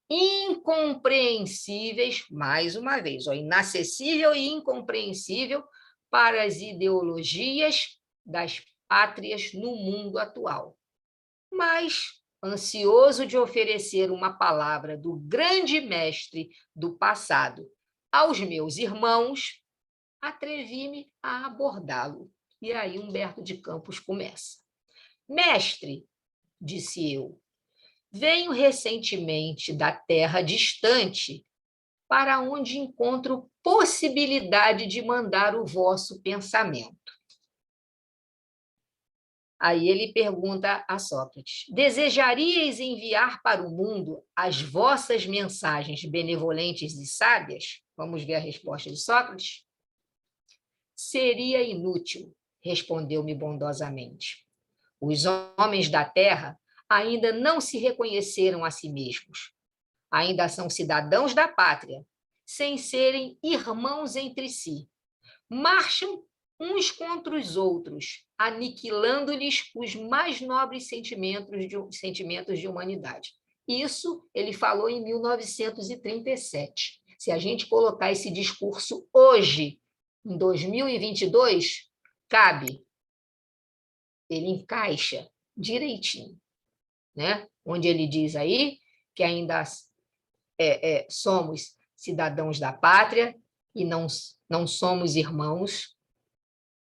Incompreensíveis, mais uma vez, inacessível e incompreensível para as ideologias das pátrias no mundo atual. Mas, ansioso de oferecer uma palavra do grande mestre do passado aos meus irmãos, atrevi-me a abordá-lo. E aí Humberto de Campos começa. Mestre, disse eu, venho recentemente da terra distante, para onde encontro possibilidade de mandar o vosso pensamento. Aí ele pergunta a Sócrates, desejaríeis enviar para o mundo as vossas mensagens benevolentes e sábias? Vamos ver a resposta de Sócrates. Seria inútil, respondeu-me bondosamente. Os homens da terra ainda não se reconheceram a si mesmos. Ainda são cidadãos da pátria, sem serem irmãos entre si. Marcham uns contra os outros, aniquilando-lhes os mais nobres sentimentos de humanidade. Isso ele falou em 1937. Se a gente colocar esse discurso hoje, em 2022, cabe. Ele encaixa direitinho, né? Onde ele diz aí que ainda somos cidadãos da pátria e não somos irmãos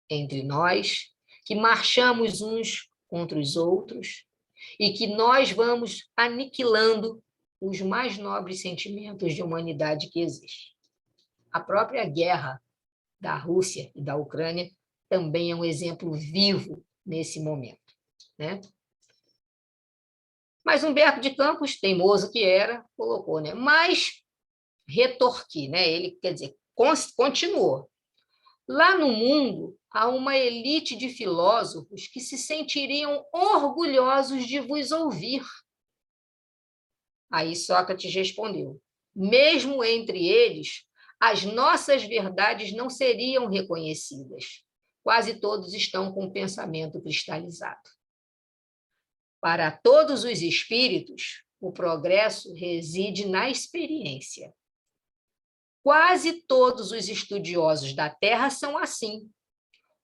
entre nós, que marchamos uns contra os outros e que nós vamos aniquilando os mais nobres sentimentos de humanidade que existem. A própria guerra da Rússia e da Ucrânia também é um exemplo vivo nesse momento, né? Mas Humberto de Campos, teimoso que era, colocou, né? Mas retorqui, né? Ele, quer dizer, continuou. Lá no mundo, há uma elite de filósofos que se sentiriam orgulhosos de vos ouvir. Aí Sócrates respondeu: mesmo entre eles, as nossas verdades não seriam reconhecidas. Quase todos estão com o pensamento cristalizado. Para todos os espíritos, o progresso reside na experiência. Quase todos os estudiosos da Terra são assim.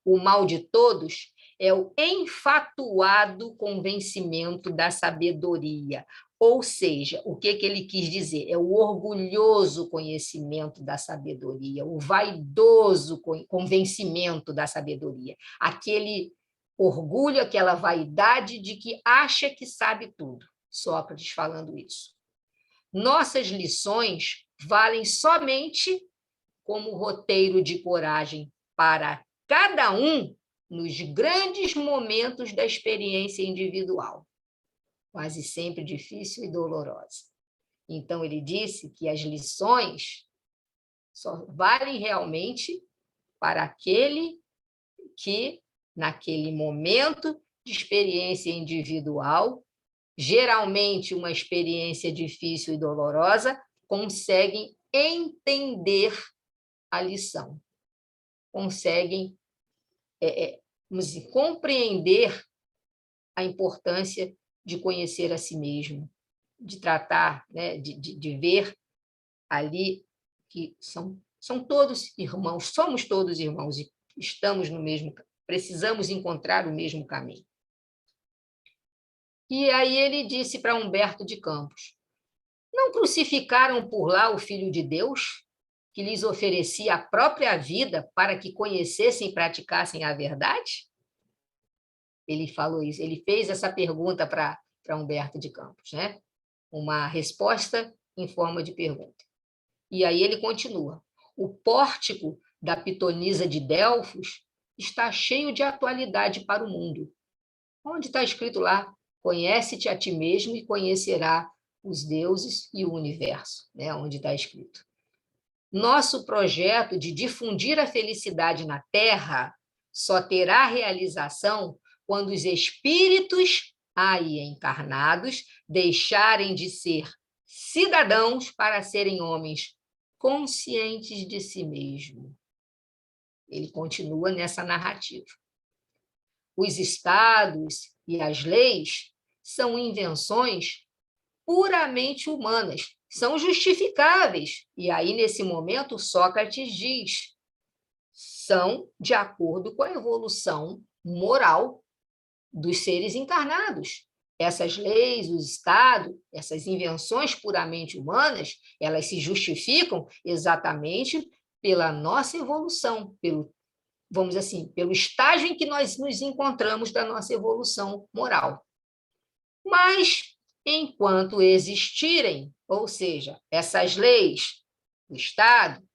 O mal de todos é o enfatuado convencimento da sabedoria. Ou seja, o que ele quis dizer? É o orgulhoso conhecimento da sabedoria, o vaidoso convencimento da sabedoria. Aquele orgulho, aquela vaidade de que acha que sabe tudo. Sócrates falando isso. Nossas lições valem somente como roteiro de coragem para cada um nos grandes momentos da experiência individual, quase sempre difícil e dolorosa. Então, ele disse que as lições só valem realmente para aquele que, naquele momento de experiência individual, geralmente uma experiência difícil e dolorosa, conseguem entender a lição, conseguem compreender a importância de conhecer a si mesmo, de tratar, né, de ver ali que são todos irmãos, somos todos irmãos e estamos no mesmo, precisamos encontrar o mesmo caminho. E aí ele disse para Humberto de Campos: não crucificaram por lá o Filho de Deus, que lhes oferecia a própria vida para que conhecessem e praticassem a verdade? Ele falou isso, ele fez essa pergunta para Humberto de Campos, né? Uma resposta em forma de pergunta. E aí ele continua: o pórtico da pitonisa de Delfos está cheio de atualidade para o mundo. Onde está escrito lá: conhece-te a ti mesmo e conhecerá os deuses e o universo, né? Onde está escrito. Nosso projeto de difundir a felicidade na Terra só terá realização quando os espíritos aí encarnados deixarem de ser cidadãos para serem homens conscientes de si mesmo. Ele continua nessa narrativa. Os estados e as leis são invenções puramente humanas, são justificáveis. E aí, nesse momento, Sócrates diz: são de acordo com a evolução moral dos seres encarnados. Essas leis, o Estado, essas invenções puramente humanas, elas se justificam exatamente pela nossa evolução, vamos dizer assim, pelo estágio em que nós nos encontramos da nossa evolução moral. Mas, enquanto existirem, ou seja, essas leis do Estado,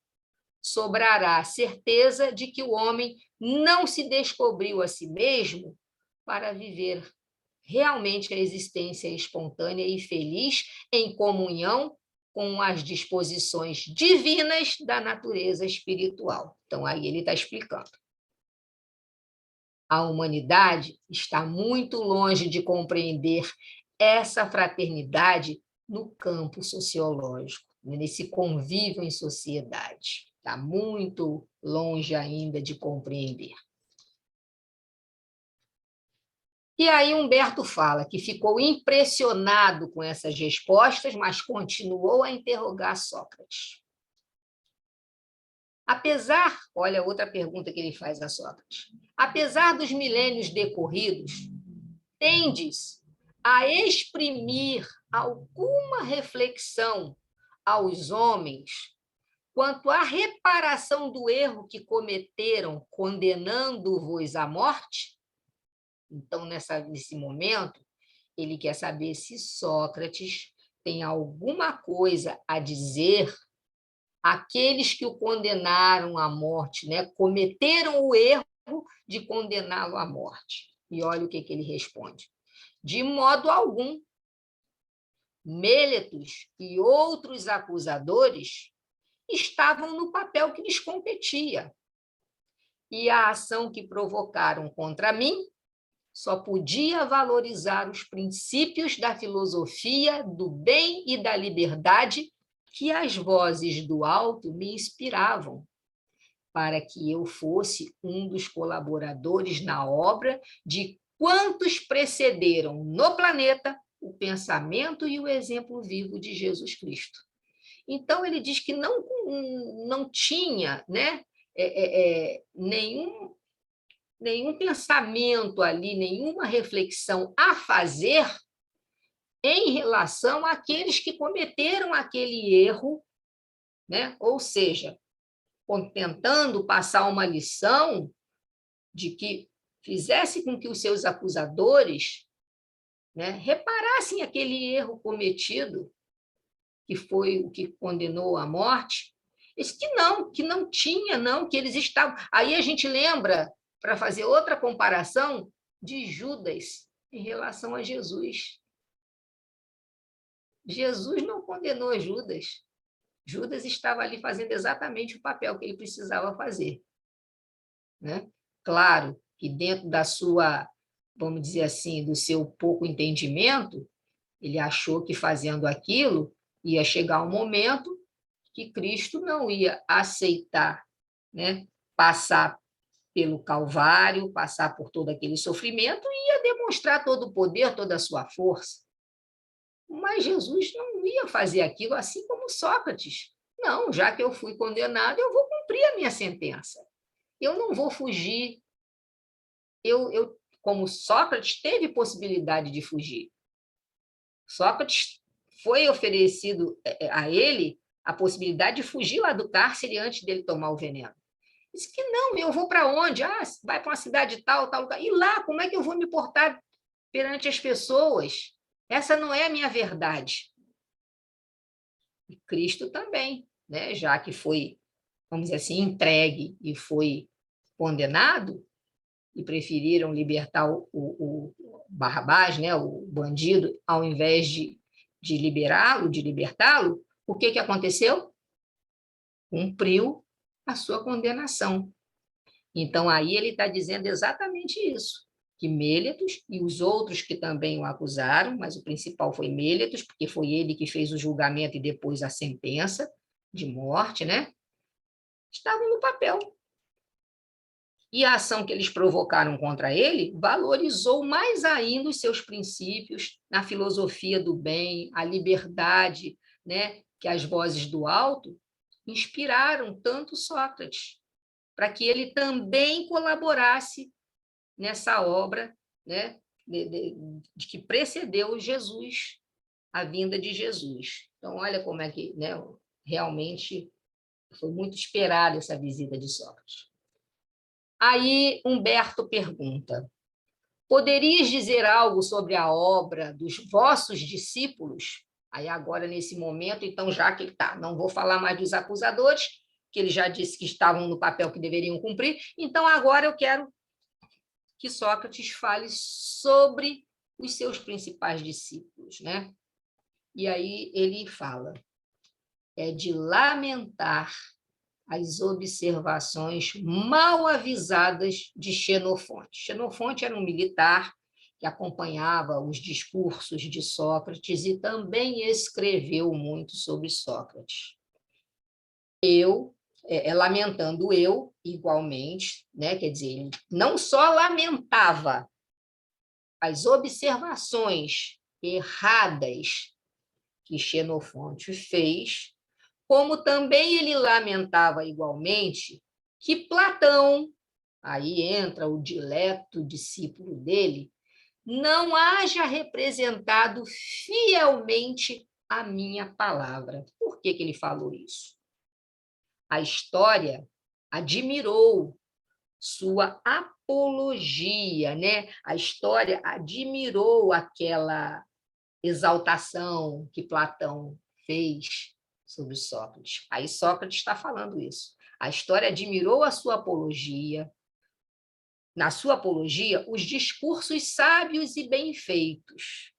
sobrará a certeza de que o homem não se descobriu a si mesmo para viver realmente a existência espontânea e feliz em comunhão com as disposições divinas da natureza espiritual. Então, aí ele está explicando. A humanidade está muito longe de compreender essa fraternidade no campo sociológico, nesse convívio em sociedade. Está muito longe ainda de compreender. E aí Humberto fala que ficou impressionado com essas respostas, mas continuou a interrogar Sócrates. Apesar, olha outra pergunta que ele faz a Sócrates, apesar dos milênios decorridos, tendes a exprimir alguma reflexão aos homens quanto à reparação do erro que cometeram, condenando-vos à morte? Então, nesse momento, ele quer saber se Sócrates tem alguma coisa a dizer aqueles que o condenaram à morte, né, cometeram o erro de condená-lo à morte. E olha o que ele responde. De modo algum, Meletos e outros acusadores estavam no papel que lhes competia. E a ação que provocaram contra mim só podia valorizar os princípios da filosofia do bem e da liberdade que as vozes do alto me inspiravam, para que eu fosse um dos colaboradores na obra de quantos precederam no planeta o pensamento e o exemplo vivo de Jesus Cristo. Então, ele diz que não tinha, né, nenhum pensamento ali, nenhuma reflexão a fazer em relação àqueles que cometeram aquele erro, né? Ou seja, tentando passar uma lição de que fizesse com que os seus acusadores, né, reparassem aquele erro cometido, que foi o que condenou à morte. Disse que não tinha, não, que eles estavam... Aí a gente lembra, para fazer outra comparação, de Judas em relação a Jesus. Jesus não condenou Judas. Judas estava ali fazendo exatamente o papel que ele precisava fazer, né? Claro que dentro da sua, vamos dizer assim, do seu pouco entendimento, ele achou que fazendo aquilo ia chegar um momento que Cristo não ia aceitar, né, passar pelo Calvário, passar por todo aquele sofrimento e ia demonstrar todo o poder, toda a sua força. Mas Jesus não ia fazer aquilo, assim como Sócrates. Não, já que eu fui condenado, eu vou cumprir a minha sentença. Eu não vou fugir. Como Sócrates, teve possibilidade de fugir. Sócrates foi oferecido a ele a possibilidade de fugir lá do cárcere antes dele tomar o veneno. Disse que não, eu vou para onde? Vai para uma cidade tal lugar. E lá, como é que eu vou me portar perante as pessoas? Essa não é a minha verdade. E Cristo também, né? Já que foi, vamos dizer assim, entregue e foi condenado, e preferiram libertar o Barrabás, né? O bandido, ao invés de liberá-lo, de libertá-lo, o que aconteceu? Cumpriu a sua condenação. Então, aí ele está dizendo exatamente isso, que Meletos e os outros que também o acusaram, mas o principal foi Meletos, porque foi ele que fez o julgamento e depois a sentença de morte, né? Estavam no papel. E a ação que eles provocaram contra ele valorizou mais ainda os seus princípios na filosofia do bem, a liberdade, né, que as vozes do alto inspiraram tanto Sócrates, para que ele também colaborasse nessa obra, né, de que precedeu Jesus, a vinda de Jesus. Então, olha como é que, né, realmente foi muito esperada essa visita de Sócrates. Aí Humberto pergunta: poderias dizer algo sobre a obra dos vossos discípulos? Aí agora, nesse momento, então, já que não vou falar mais dos acusadores, que ele já disse que estavam no papel que deveriam cumprir, então agora eu quero que Sócrates fale sobre os seus principais discípulos, né? E aí ele fala: é de lamentar as observações mal avisadas de Xenofonte. Xenofonte era um militar que acompanhava os discursos de Sócrates e também escreveu muito sobre Sócrates. Lamentando igualmente, né? Quer dizer, ele não só lamentava as observações erradas que Xenofonte fez, como também ele lamentava igualmente que Platão, aí entra o dileto discípulo dele, não haja representado fielmente a minha palavra. Por que ele falou isso? A história admirou sua apologia, né? A história admirou aquela exaltação que Platão fez sobre Sócrates. Aí Sócrates está falando isso. A história admirou a sua apologia. Na sua apologia, os discursos sábios e bem feitos.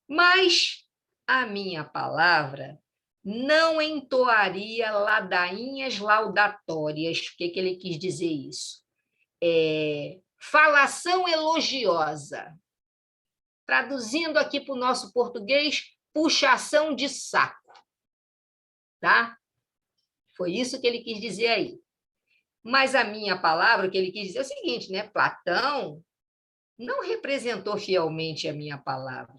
Mas a minha palavra não entoaria ladainhas laudatórias. O que ele quis dizer isso? Falação elogiosa. Traduzindo aqui para o nosso português, puxação de saco. Tá? Foi isso que ele quis dizer aí. Mas a minha palavra, o que ele quis dizer é o seguinte, né? Platão não representou fielmente a minha palavra.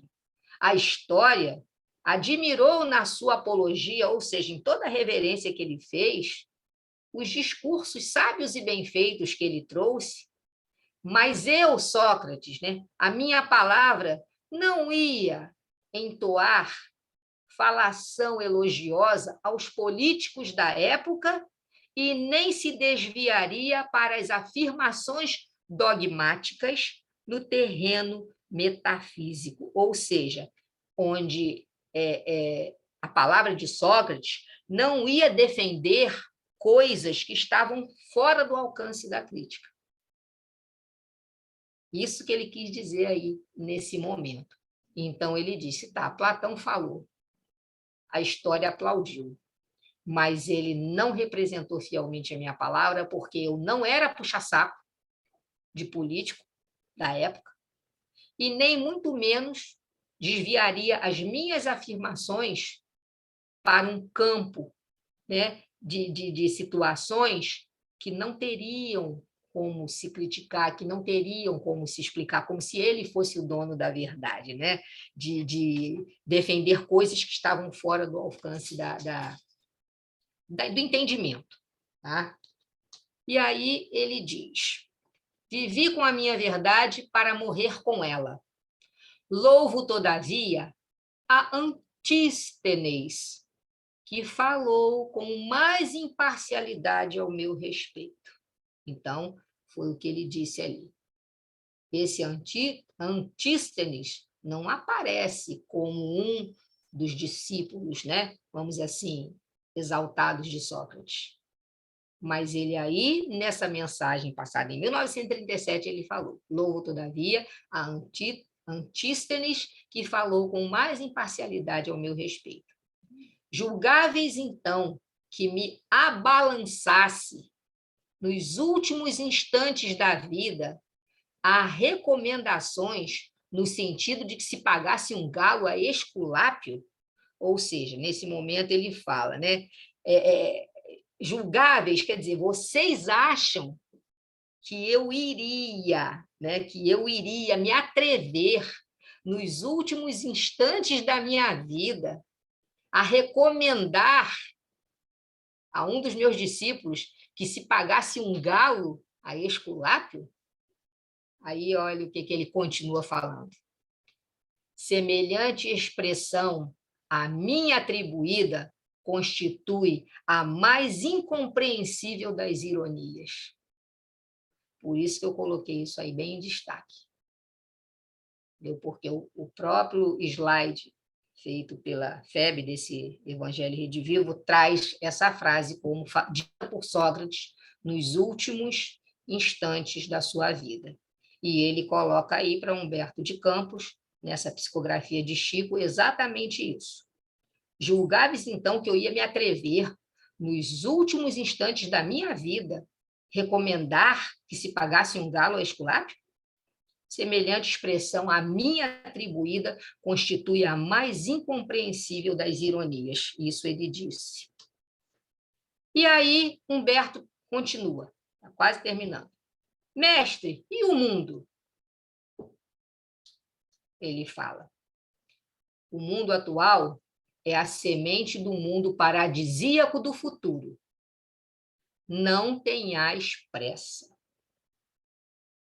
A história admirou na sua apologia, ou seja, em toda a reverência que ele fez, os discursos sábios e bem feitos que ele trouxe, mas eu, Sócrates, né? A minha palavra não ia entoar falação elogiosa aos políticos da época e nem se desviaria para as afirmações dogmáticas no terreno metafísico, ou seja, onde a palavra de Sócrates não ia defender coisas que estavam fora do alcance da crítica. Isso que ele quis dizer aí nesse momento. Então ele disse, tá, Platão falou, a história aplaudiu, mas ele não representou fielmente a minha palavra, porque eu não era puxa-saco de político da época, e nem muito menos desviaria as minhas afirmações para um campo, né, de situações que não teriam como se criticar, que não teriam como se explicar, como se ele fosse o dono da verdade, né? De defender coisas que estavam fora do alcance do entendimento. Tá? E aí ele diz, vivi com a minha verdade para morrer com ela. Louvo, todavia, a Antístenes, que falou com mais imparcialidade ao meu respeito. Então, foi o que ele disse ali. Esse Antístenes não aparece como um dos discípulos, né? Vamos dizer assim, exaltados de Sócrates. Mas ele aí, nessa mensagem passada em 1937, ele falou, louvo, todavia, a Antístenes, que falou com mais imparcialidade ao meu respeito. Julgáveis, então, que me abalançasse nos últimos instantes da vida a recomendações no sentido de que se pagasse um galo a Esculápio, ou seja, nesse momento ele fala, né? Julgáveis, quer dizer, vocês acham que eu iria, né? Que eu iria me atrever nos últimos instantes da minha vida a recomendar a um dos meus discípulos que se pagasse um galo a Esculápio? Aí olha o que ele continua falando. Semelhante expressão a mim atribuída constitui a mais incompreensível das ironias. Por isso que eu coloquei isso aí bem em destaque. Porque o próprio slide feito pela FEB, desse Evangelho Redivivo, traz essa frase como dita por Sócrates nos últimos instantes da sua vida. E ele coloca aí para Humberto de Campos, nessa psicografia de Chico, exatamente isso. Julgáveis, então, que eu ia me atrever, nos últimos instantes da minha vida, recomendar que se pagasse um galo a Esculápio? Semelhante expressão a mim atribuída constitui a mais incompreensível das ironias. Isso ele disse. E aí, Humberto continua, está quase terminando. Mestre, e o mundo? Ele fala. O mundo atual é a semente do mundo paradisíaco do futuro. Não tenhais pressa.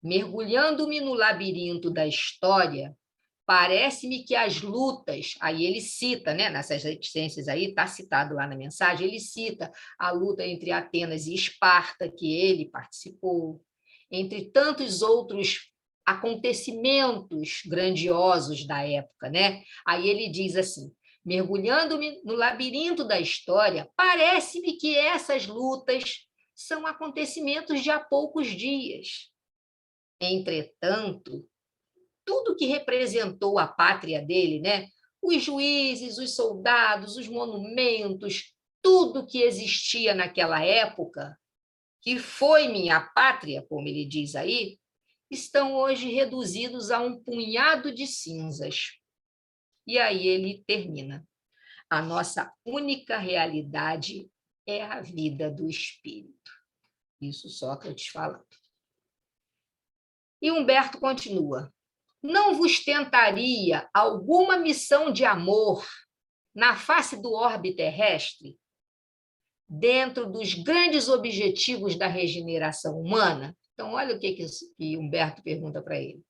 Mergulhando-me no labirinto da história, parece-me que as lutas, aí ele cita, né, nessas reticências aí, está citado lá na mensagem, ele cita a luta entre Atenas e Esparta, que ele participou, entre tantos outros acontecimentos grandiosos da época, né? Aí ele diz assim, Mergulhando-me no labirinto da história, parece-me que essas lutas são acontecimentos de há poucos dias. Entretanto, tudo que representou a pátria dele, né? Os juízes, os soldados, os monumentos, tudo que existia naquela época, que foi minha pátria, como ele diz aí, estão hoje reduzidos a um punhado de cinzas. E aí ele termina. A nossa única realidade é a vida do espírito. Isso Sócrates falando. E Humberto continua. Não vos tentaria alguma missão de amor na face do orbe terrestre, dentro dos grandes objetivos da regeneração humana? Então, olha o que Humberto pergunta para ele.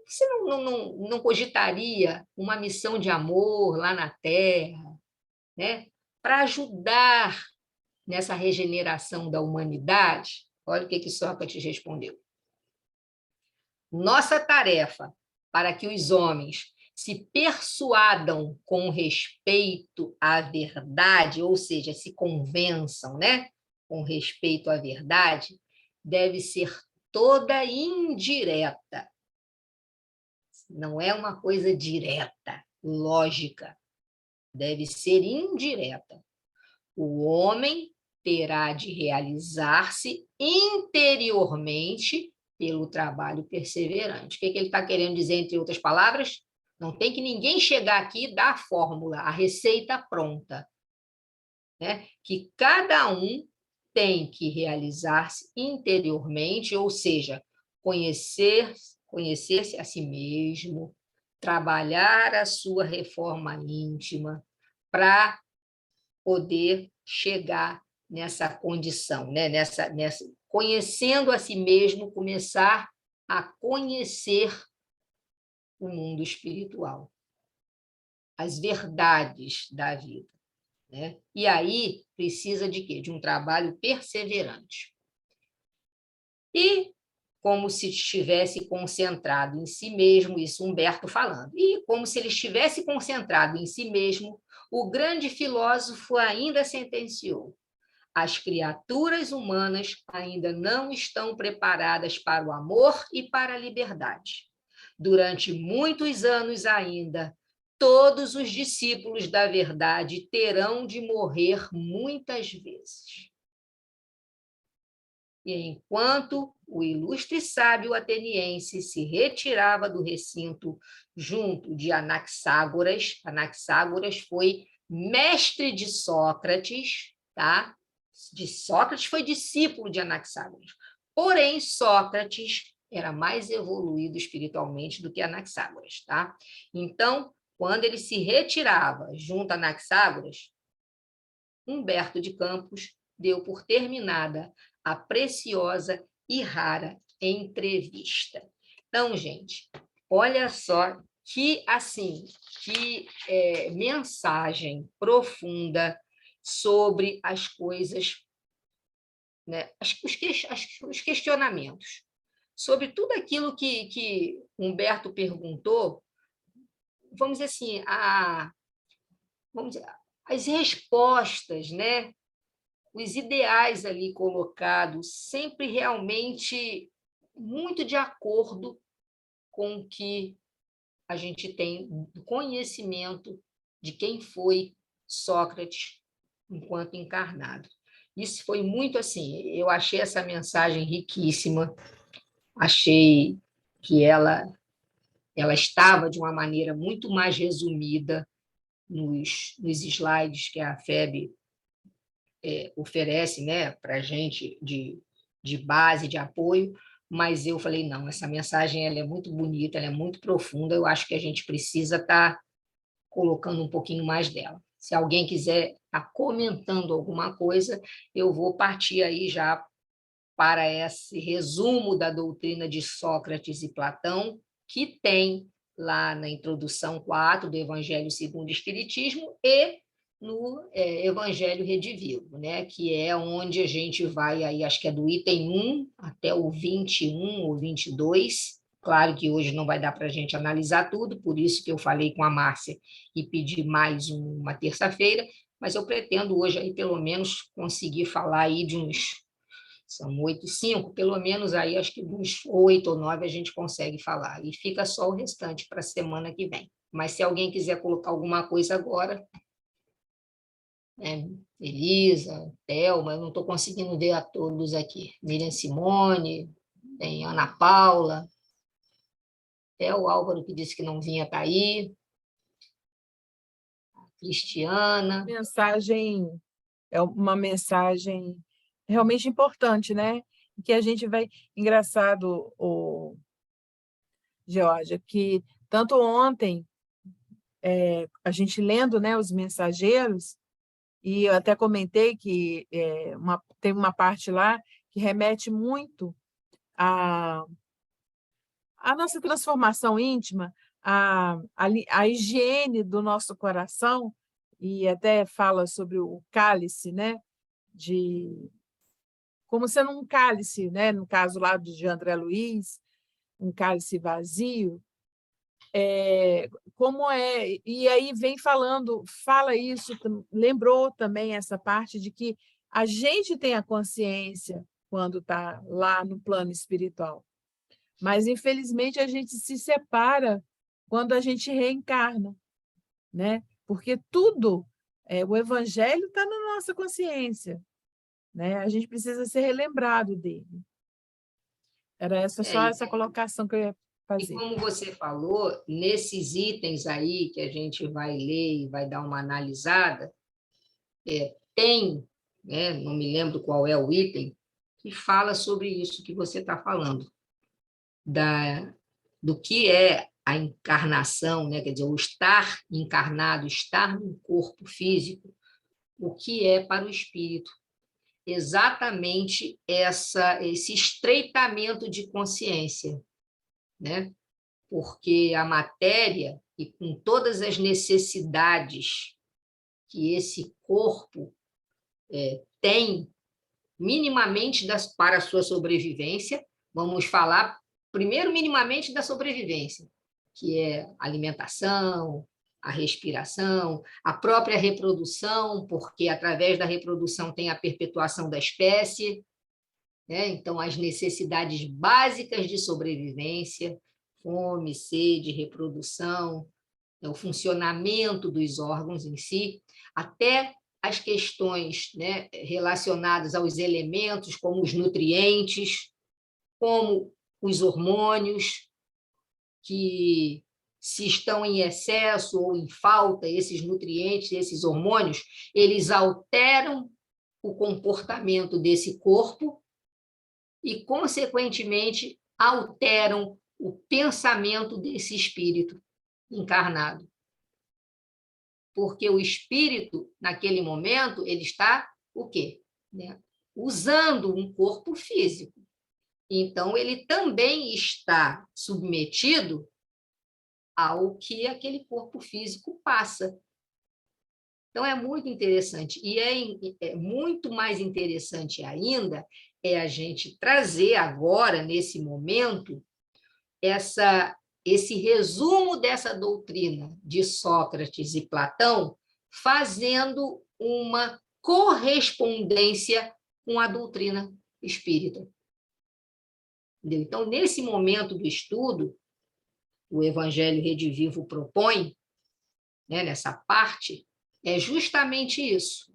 Você não cogitaria uma missão de amor lá na Terra, né, para ajudar nessa regeneração da humanidade? Olha o que Sócrates respondeu. Nossa tarefa para que os homens se persuadam com respeito à verdade, ou seja, se convençam, né, com respeito à verdade, deve ser toda indireta. Não é uma coisa direta, lógica. Deve ser indireta. O homem terá de realizar-se interiormente pelo trabalho perseverante. O que ele está querendo dizer, entre outras palavras? Não tem que ninguém chegar aqui e dar a fórmula, a receita pronta. Né? Que cada um tem que realizar-se interiormente, ou seja, conhecer-se a si mesmo, trabalhar a sua reforma íntima para poder chegar nessa condição, né? Conhecendo a si mesmo, começar a conhecer o mundo espiritual, as verdades da vida. Né? E aí precisa de quê? De um trabalho perseverante. E como se estivesse concentrado em si mesmo, isso Humberto falando, e como se ele estivesse concentrado em si mesmo, o grande filósofo ainda sentenciou: as criaturas humanas ainda não estão preparadas para o amor e para a liberdade. Durante muitos anos ainda, todos os discípulos da verdade terão de morrer muitas vezes. E enquanto o ilustre sábio ateniense se retirava do recinto junto de Anaxágoras, Anaxágoras foi mestre de Sócrates, tá? De Sócrates foi discípulo de Anaxágoras. Porém, Sócrates era mais evoluído espiritualmente do que Anaxágoras, tá? Então, quando ele se retirava junto a Anaxágoras, Humberto de Campos deu por terminada a preciosa e rara entrevista. Então, gente, olha só que mensagem profunda sobre as coisas, né? Os questionamentos. Sobre tudo aquilo que Humberto perguntou, vamos dizer assim, as respostas, né? Os ideais ali colocados, sempre realmente muito de acordo com o que a gente tem do conhecimento de quem foi Sócrates enquanto encarnado. Isso foi muito assim, eu achei essa mensagem riquíssima, achei que ela estava de uma maneira muito mais resumida nos slides que a FEB oferece, né, para a gente de base, de apoio, mas eu falei, não, essa mensagem ela é muito bonita, ela é muito profunda, eu acho que a gente precisa estar colocando um pouquinho mais dela. Se alguém quiser estar comentando alguma coisa, eu vou partir aí já para esse resumo da doutrina de Sócrates e Platão, que tem lá na introdução 4 do Evangelho segundo o Espiritismo e no Evangelho Redivivo, né? Que é onde a gente vai, aí, acho que é do item 1 até o 21 ou 22, Claro que hoje não vai dar para a gente analisar tudo, por isso que eu falei com a Márcia e pedi mais uma terça-feira, mas eu pretendo hoje aí pelo menos conseguir falar aí de uns, são 8h05, pelo menos aí acho que uns 8 ou 9 a gente consegue falar, e fica só o restante para a semana que vem. Mas se alguém quiser colocar alguma coisa agora, né, Elisa, Thelma, eu não estou conseguindo ver a todos aqui, Miriam Simone, tem Ana Paula, até o Álvaro que disse que não vinha, está aí, Cristiana. Mensagem é uma mensagem realmente importante, né? Que a gente vai... Engraçado, Georgia, que tanto ontem, a gente lendo, né, os mensageiros, e eu até comentei que tem uma parte lá que remete muito à nossa transformação íntima, à higiene do nosso coração, e até fala sobre o cálice, né? Como sendo um cálice, né? No caso lá de André Luiz, um cálice vazio, como é, e aí vem fala isso, lembrou também essa parte de que a gente tem a consciência quando está lá no plano espiritual, mas infelizmente a gente se separa quando a gente reencarna, né? Porque tudo, o evangelho está na nossa consciência, né? A gente precisa ser relembrado dele. Era só essa colocação que eu ia E fazer. como você falou, nesses itens aí que a gente vai ler e vai dar uma analisada, tem, né, não me lembro qual é o item, que fala sobre isso que você está falando, do que é a encarnação, né? Quer dizer, o estar encarnado, estar num corpo físico, o que é para o espírito. Exatamente esse estreitamento de consciência, né? Porque a matéria, e com todas as necessidades que esse corpo tem, minimamente para a sua sobrevivência, vamos falar primeiro minimamente da sobrevivência, que é a alimentação, a respiração, a própria reprodução, porque através da reprodução tem a perpetuação da espécie, né? Então, as necessidades básicas de sobrevivência, fome, sede, reprodução, o funcionamento dos órgãos em si, até as questões, né, relacionadas aos elementos, como os nutrientes, como os hormônios, que se estão em excesso ou em falta, esses nutrientes, esses hormônios, eles alteram o comportamento desse corpo e, consequentemente, alteram o pensamento desse espírito encarnado. Porque o espírito, naquele momento, ele está o quê? Né? Usando um corpo físico. Então, ele também está submetido ao que aquele corpo físico passa. Então, é muito interessante. E é muito mais interessante ainda a gente trazer agora, nesse momento, esse resumo dessa doutrina de Sócrates e Platão, fazendo uma correspondência com a doutrina espírita. Entendeu? Então, nesse momento do estudo, o Evangelho Redivivo propõe, né, nessa parte, é justamente isso,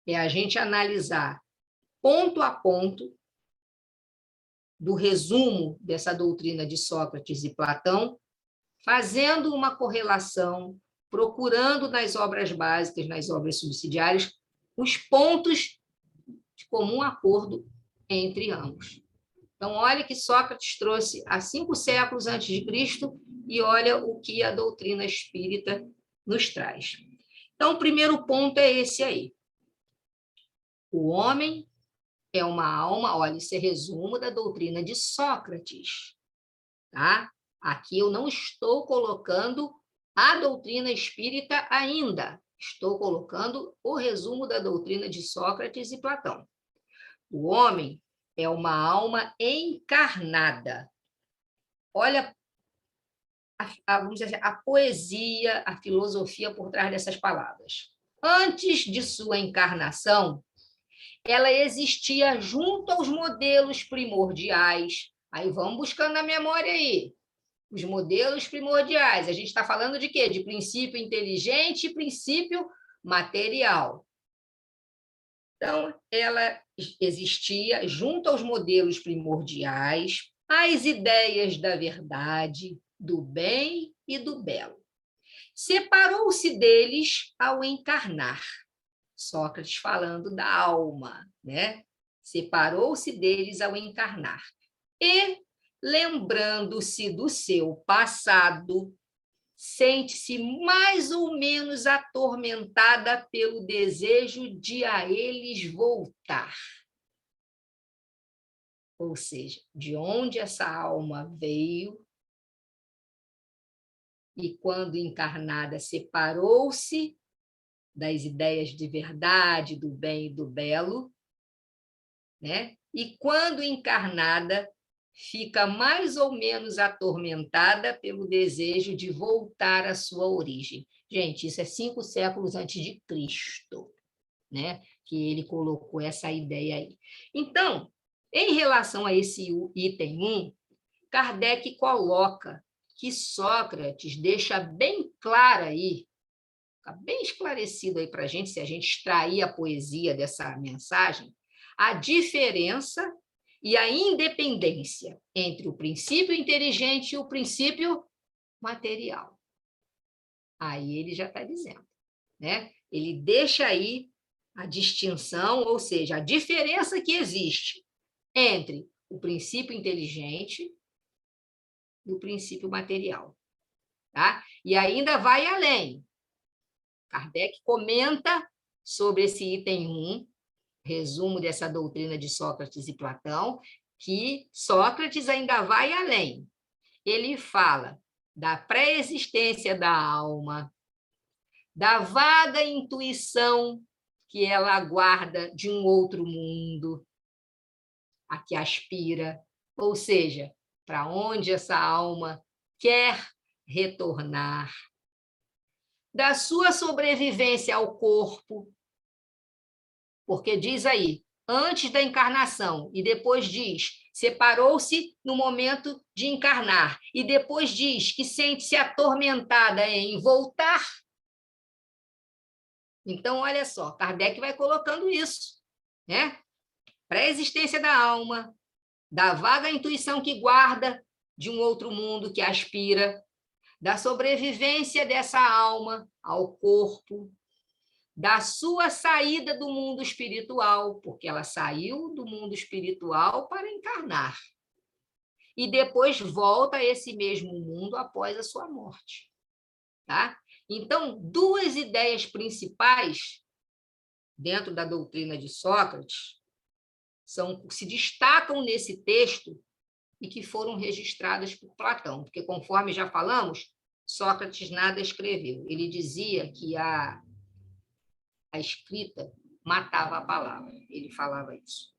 é a gente analisar ponto a ponto do resumo dessa doutrina de Sócrates e Platão, fazendo uma correlação, procurando nas obras básicas, nas obras subsidiárias, os pontos de comum acordo entre ambos. Então, olha que Sócrates trouxe há 5 séculos antes de Cristo e olha o que a doutrina espírita nos traz. Então, o primeiro ponto é esse aí. O homem é uma alma, olha, isso é resumo da doutrina de Sócrates, tá? Aqui eu não estou colocando a doutrina espírita ainda, estou colocando o resumo da doutrina de Sócrates e Platão. O homem é uma alma encarnada. olha vamos dizer, a poesia, a filosofia por trás dessas palavras. Antes de sua encarnação, ela existia junto aos modelos primordiais. Aí vamos buscando na memória aí. Os modelos primordiais. A gente está falando de quê? De princípio inteligente e princípio material. Então, ela existia junto aos modelos primordiais, as ideias da verdade, do bem e do belo. Separou-se deles ao encarnar. Sócrates falando da alma, né? Separou-se deles ao encarnar. E, lembrando-se do seu passado, sente-se mais ou menos atormentada pelo desejo de a eles voltar. Ou seja, de onde essa alma veio e, quando encarnada, separou-se das ideias de verdade, do bem e do belo, né? E, quando encarnada, fica mais ou menos atormentada pelo desejo de voltar à sua origem. Gente, isso é 5 séculos antes de Cristo, né? Que ele colocou essa ideia aí. Então, em relação a esse item 1, Kardec coloca que Sócrates deixa bem claro aí, fica bem esclarecido aí para a gente, se a gente extrair a poesia dessa mensagem, a diferença e a independência entre o princípio inteligente e o princípio material. Aí ele já está dizendo, né? Ele deixa aí a distinção, ou seja, a diferença que existe entre o princípio inteligente e o princípio material. Tá? E ainda vai além. Kardec comenta sobre esse item 1, resumo dessa doutrina de Sócrates e Platão, que Sócrates ainda vai além. Ele fala da pré-existência da alma, da vaga intuição que ela aguarda de um outro mundo, a que aspira, ou seja, para onde essa alma quer retornar, da sua sobrevivência ao corpo, porque diz aí, antes da encarnação, e depois diz, separou-se no momento de encarnar, e depois diz que sente-se atormentada em voltar. Então, olha só, Kardec vai colocando isso, né? Pré-existência da alma, da vaga intuição que guarda de um outro mundo que aspira, da sobrevivência dessa alma ao corpo, da sua saída do mundo espiritual, porque ela saiu do mundo espiritual para encarnar, e depois volta a esse mesmo mundo após a sua morte. Tá? Então, 2 ideias principais dentro da doutrina de Sócrates se destacam nesse texto e que foram registradas por Platão, porque, conforme já falamos, Sócrates nada escreveu. Ele dizia que a escrita matava a palavra. Ele falava isso.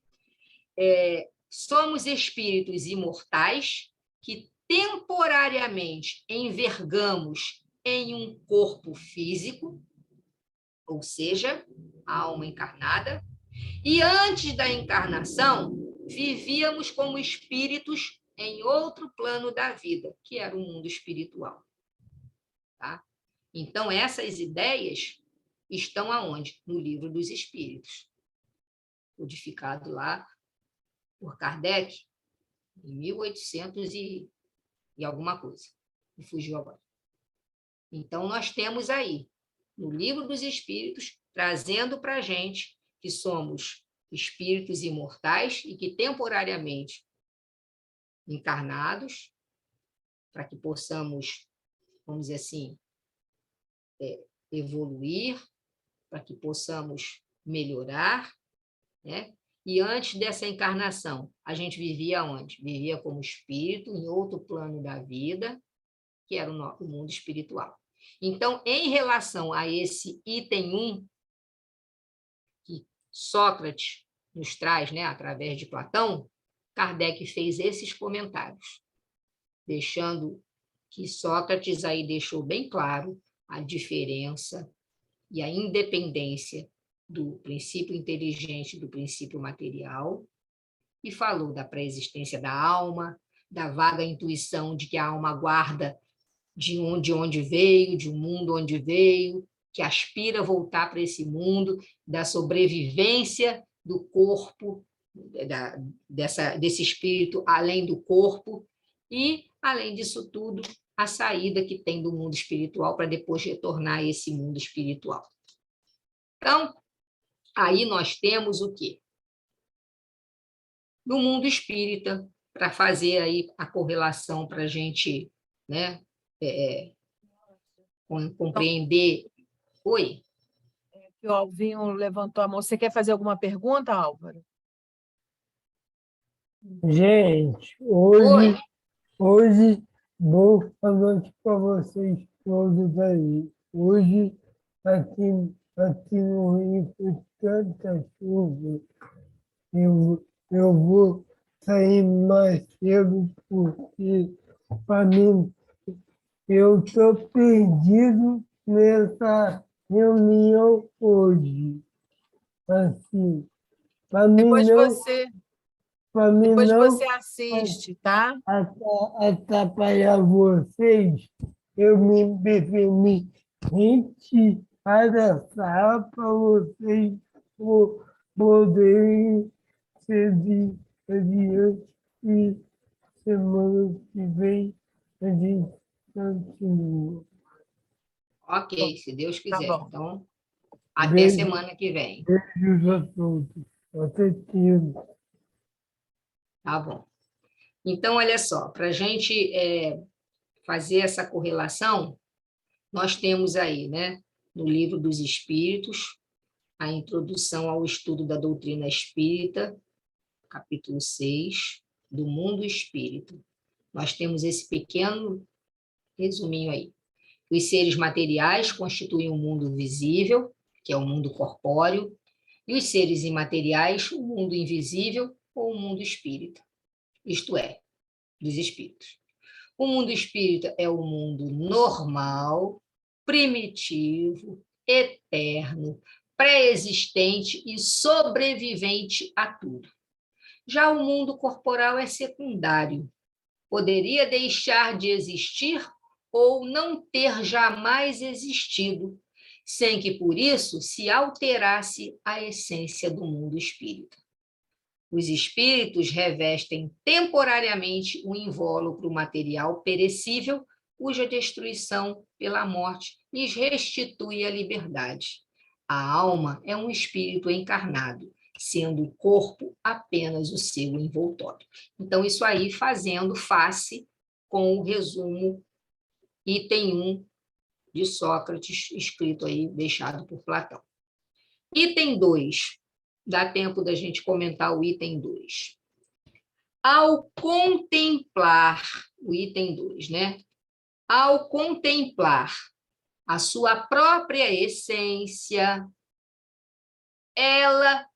Somos espíritos imortais que temporariamente envergamos em um corpo físico, ou seja, a alma encarnada, e antes da encarnação, vivíamos como espíritos em outro plano da vida, que era o mundo espiritual. Tá? Então, essas ideias estão aonde? No Livro dos Espíritos, codificado lá por Kardec, em 1800 e alguma coisa. Me fugiu agora. Então, nós temos aí, no Livro dos Espíritos, trazendo para a gente que somos espíritos imortais e que temporariamente encarnados, para que possamos, vamos dizer assim, evoluir, para que possamos melhorar, né? E antes dessa encarnação, a gente vivia onde? Vivia como espírito em outro plano da vida, que era o mundo espiritual. Então, em relação a esse item 1, que Sócrates nos traz, né, através de Platão, Kardec fez esses comentários. deixando que Sócrates aí deixou bem claro a diferença e a independência do princípio inteligente do princípio material, e falou da pré-existência da alma, da vaga intuição de que a alma guarda de onde veio, de um mundo onde veio, que aspira a voltar para esse mundo, da sobrevivência do corpo, desse espírito além do corpo, e, além disso tudo, a saída que tem do mundo espiritual para depois retornar a esse mundo espiritual. Então, aí nós temos o quê? No mundo espírita, para fazer aí a correlação para a gente, né, compreender. Oi? O Alvinho levantou a mão. Você quer fazer alguma pergunta, Álvaro? Gente, Oi? hoje, boa noite para vocês todos aí. Hoje, aqui no Rio, foi tanta chuva. Eu vou sair mais cedo porque, para mim, eu estou perdido nessa reunião hoje. Assim, para mim Depois não, você, para mim depois não você assiste, tá? atrapalhar vocês, eu me permiti adaptar para vocês poderem seguir adiante e semana que vem a gente continua. Ok, se Deus Tá quiser. bom. Então, até Beijo. semana que vem. Beijos a todos. Até tempo. Tá bom. Então, olha só, para a gente fazer essa correlação, nós temos aí, né, no Livro dos Espíritos, a introdução ao estudo da doutrina espírita, capítulo 6, do mundo espírita. Nós temos esse pequeno resuminho aí. Os seres materiais constituem o mundo visível, que é o mundo corpóreo, e os seres imateriais, o mundo invisível ou o mundo espírita, isto é, dos espíritos. O mundo espírita é o mundo normal, primitivo, eterno, pré-existente e sobrevivente a tudo. Já o mundo corporal é secundário, poderia deixar de existir ou não ter jamais existido, sem que por isso se alterasse a essência do mundo espírita. Os espíritos revestem temporariamente um invólucro material perecível, cuja destruição pela morte lhes restitui a liberdade. A alma é um espírito encarnado, sendo o corpo apenas o seu envoltório. Então, isso aí fazendo face com o resumo item 1 de Sócrates, escrito aí, deixado por Platão. Item 2. Dá tempo da gente comentar o item 2. Ao contemplar, o item 2, né? Ao contemplar a sua própria essência, ela,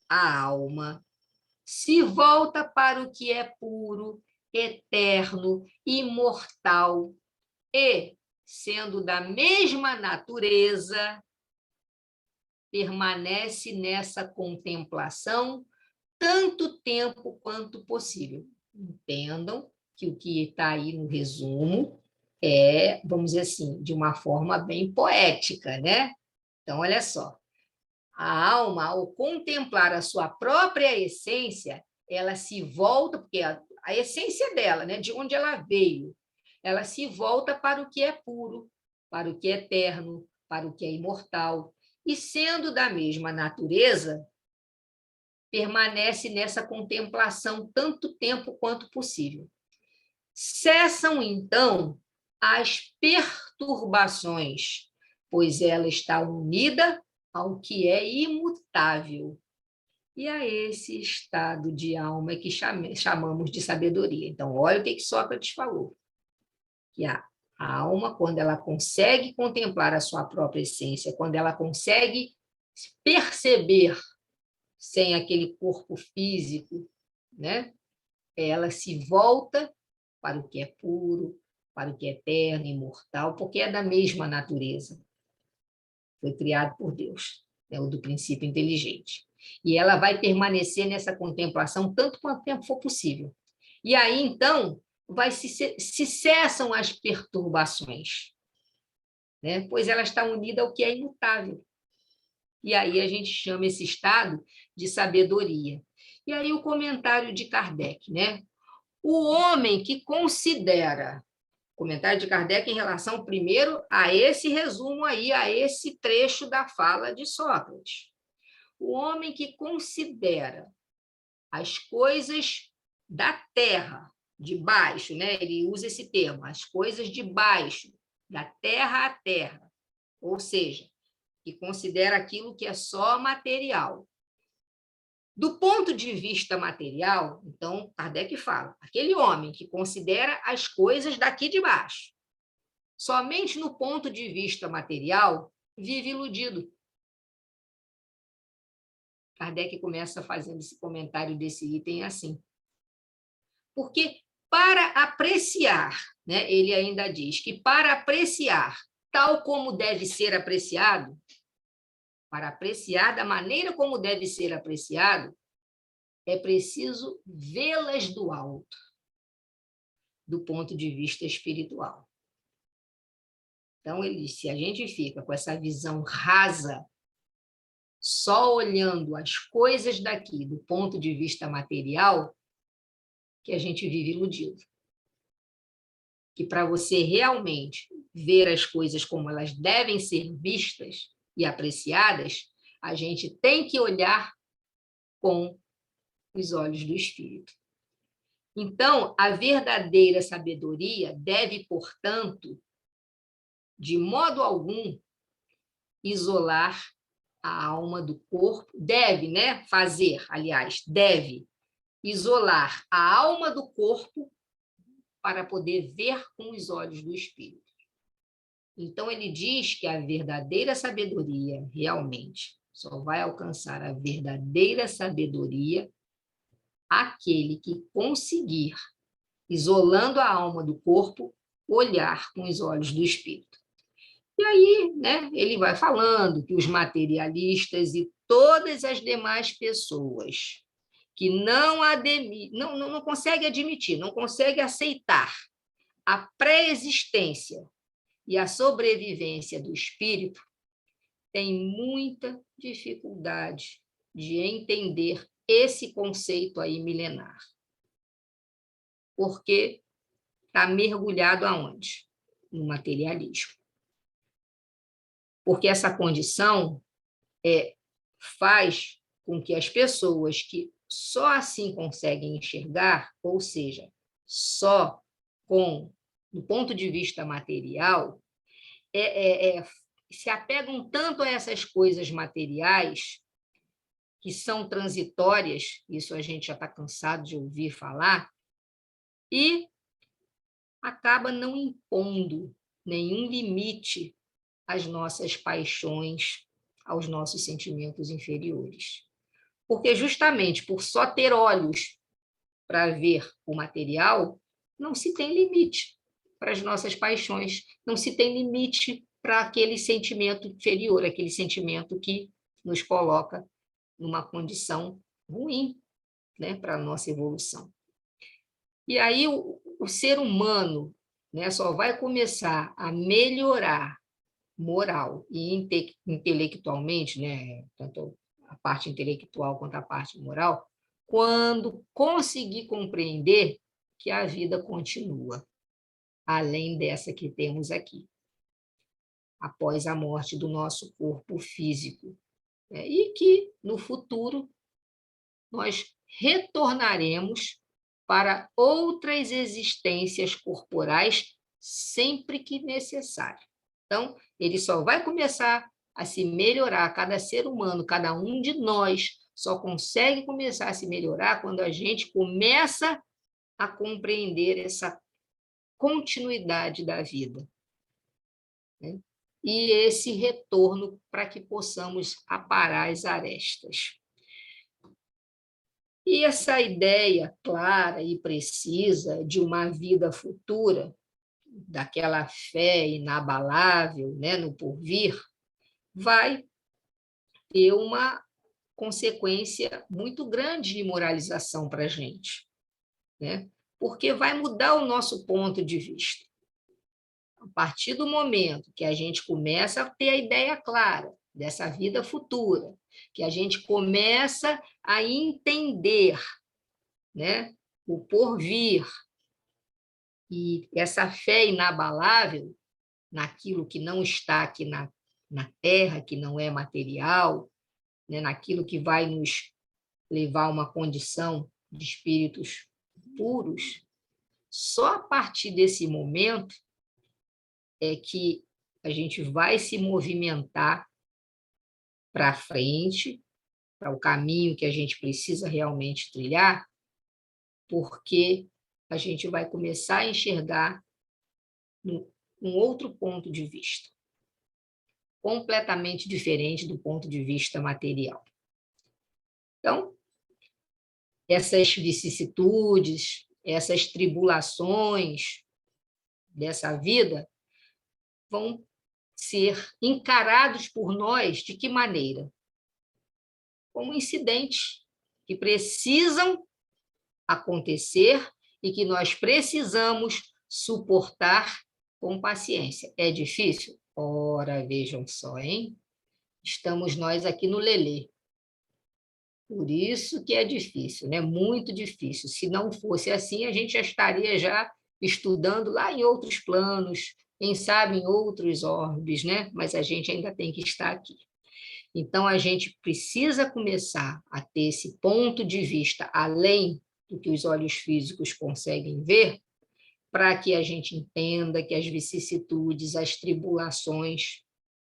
a alma, se volta para o que é puro, eterno, imortal e, sendo da mesma natureza, permanece nessa contemplação tanto tempo quanto possível. Entendam que o que está aí no resumo é, vamos dizer assim, de uma forma bem poética, né? Então, olha só. A alma, ao contemplar a sua própria essência, ela se volta, porque a essência dela, né, de onde ela veio, ela se volta para o que é puro, para o que é eterno, para o que é imortal. E, sendo da mesma natureza, permanece nessa contemplação tanto tempo quanto possível. Cessam, então, as perturbações, pois ela está unida ao que é imutável. E a esse estado de alma que chamamos de sabedoria. Então, olha o que Sócrates falou. Que a alma, quando ela consegue contemplar a sua própria essência, quando ela consegue perceber sem aquele corpo físico, né? Ela se volta para o que é puro, para o que é eterno, imortal, porque é da mesma natureza. Foi criado por Deus, é o do princípio inteligente. E ela vai permanecer nessa contemplação tanto quanto tempo for possível. E aí, então, se cessam as perturbações, né? Pois ela está unida ao que é imutável. E aí a gente chama esse estado de sabedoria. E aí o comentário de Kardec, né? O homem que considera, comentário de Kardec em relação, primeiro, a esse resumo aí, a esse trecho da fala de Sócrates. O homem que considera as coisas da terra, de baixo, né? Ele usa esse termo, as coisas de baixo, da terra à terra, ou seja, que considera aquilo que é só material. Do ponto de vista material, então, Kardec fala, aquele homem que considera as coisas daqui de baixo, somente no ponto de vista material, vive iludido. Kardec começa fazendo esse comentário desse item assim. Porque para apreciar, né, ele ainda diz que para apreciar tal como deve ser apreciado, para apreciar da maneira como deve ser apreciado, é preciso vê-las do alto, do ponto de vista espiritual. Então, ele diz, se a gente fica com essa visão rasa, só olhando as coisas daqui, do ponto de vista material, que a gente vive iludido. Que para você realmente ver as coisas como elas devem ser vistas e apreciadas, a gente tem que olhar com os olhos do espírito. Então, a verdadeira sabedoria deve, portanto, de modo algum, isolar a alma do corpo, deve, né, fazer, aliás, deve isolar a alma do corpo para poder ver com os olhos do espírito. Então, ele diz que a verdadeira sabedoria, realmente, só vai alcançar a verdadeira sabedoria aquele que conseguir, isolando a alma do corpo, olhar com os olhos do espírito. E aí, né, ele vai falando que os materialistas e todas as demais pessoas que não conseguem admitir, não conseguem aceitar a pré-existência e a sobrevivência do espírito, têm muita dificuldade de entender esse conceito aí milenar. Porque está mergulhado aonde? No materialismo. Porque essa condição faz com que as pessoas que só assim conseguem enxergar, ou seja, só do ponto de vista material, se apegam tanto a essas coisas materiais, que são transitórias, isso a gente já está cansado de ouvir falar, e acaba não impondo nenhum limite às nossas paixões, aos nossos sentimentos inferiores. Porque justamente por só ter olhos para ver o material, não se tem limite para as nossas paixões, não se tem limite para aquele sentimento inferior, aquele sentimento que nos coloca numa condição ruim, né, para a nossa evolução. E aí o ser humano, né, só vai começar a melhorar moral e intelectualmente, né, tanto a parte intelectual quanto a parte moral, quando conseguir compreender que a vida continua, além dessa que temos aqui, após a morte do nosso corpo físico, né? E que, no futuro, nós retornaremos para outras existências corporais sempre que necessário. Então, ele só vai começar a se melhorar, cada ser humano, cada um de nós, só consegue começar a se melhorar quando a gente começa a compreender essa continuidade da vida, né? E esse retorno para que possamos aparar as arestas. E essa ideia clara e precisa de uma vida futura, daquela fé inabalável, né, no porvir, vai ter uma consequência muito grande de moralização para a gente, né? Porque vai mudar o nosso ponto de vista. A partir do momento que a gente começa a ter a ideia clara dessa vida futura, que a gente começa a entender, né, o porvir e essa fé inabalável naquilo que não está aqui na Terra, que não é material, né, naquilo que vai nos levar a uma condição de espíritos puros, só a partir desse momento é que a gente vai se movimentar para frente, para o caminho que a gente precisa realmente trilhar, porque a gente vai começar a enxergar um outro ponto de vista, completamente diferente do ponto de vista material. Então, essas vicissitudes, essas tribulações dessa vida vão ser encarados por nós de que maneira? Como incidentes que precisam acontecer e que nós precisamos suportar com paciência. É difícil? Ora, vejam só, hein? Estamos nós aqui no lelê. Por isso que é difícil, né? Muito difícil. Se não fosse assim, a gente já estaria já estudando lá em outros planos, quem sabe em outros orbes, né? Mas a gente ainda tem que estar aqui. Então, a gente precisa começar a ter esse ponto de vista além do que os olhos físicos conseguem ver, para que a gente entenda que as vicissitudes, as tribulações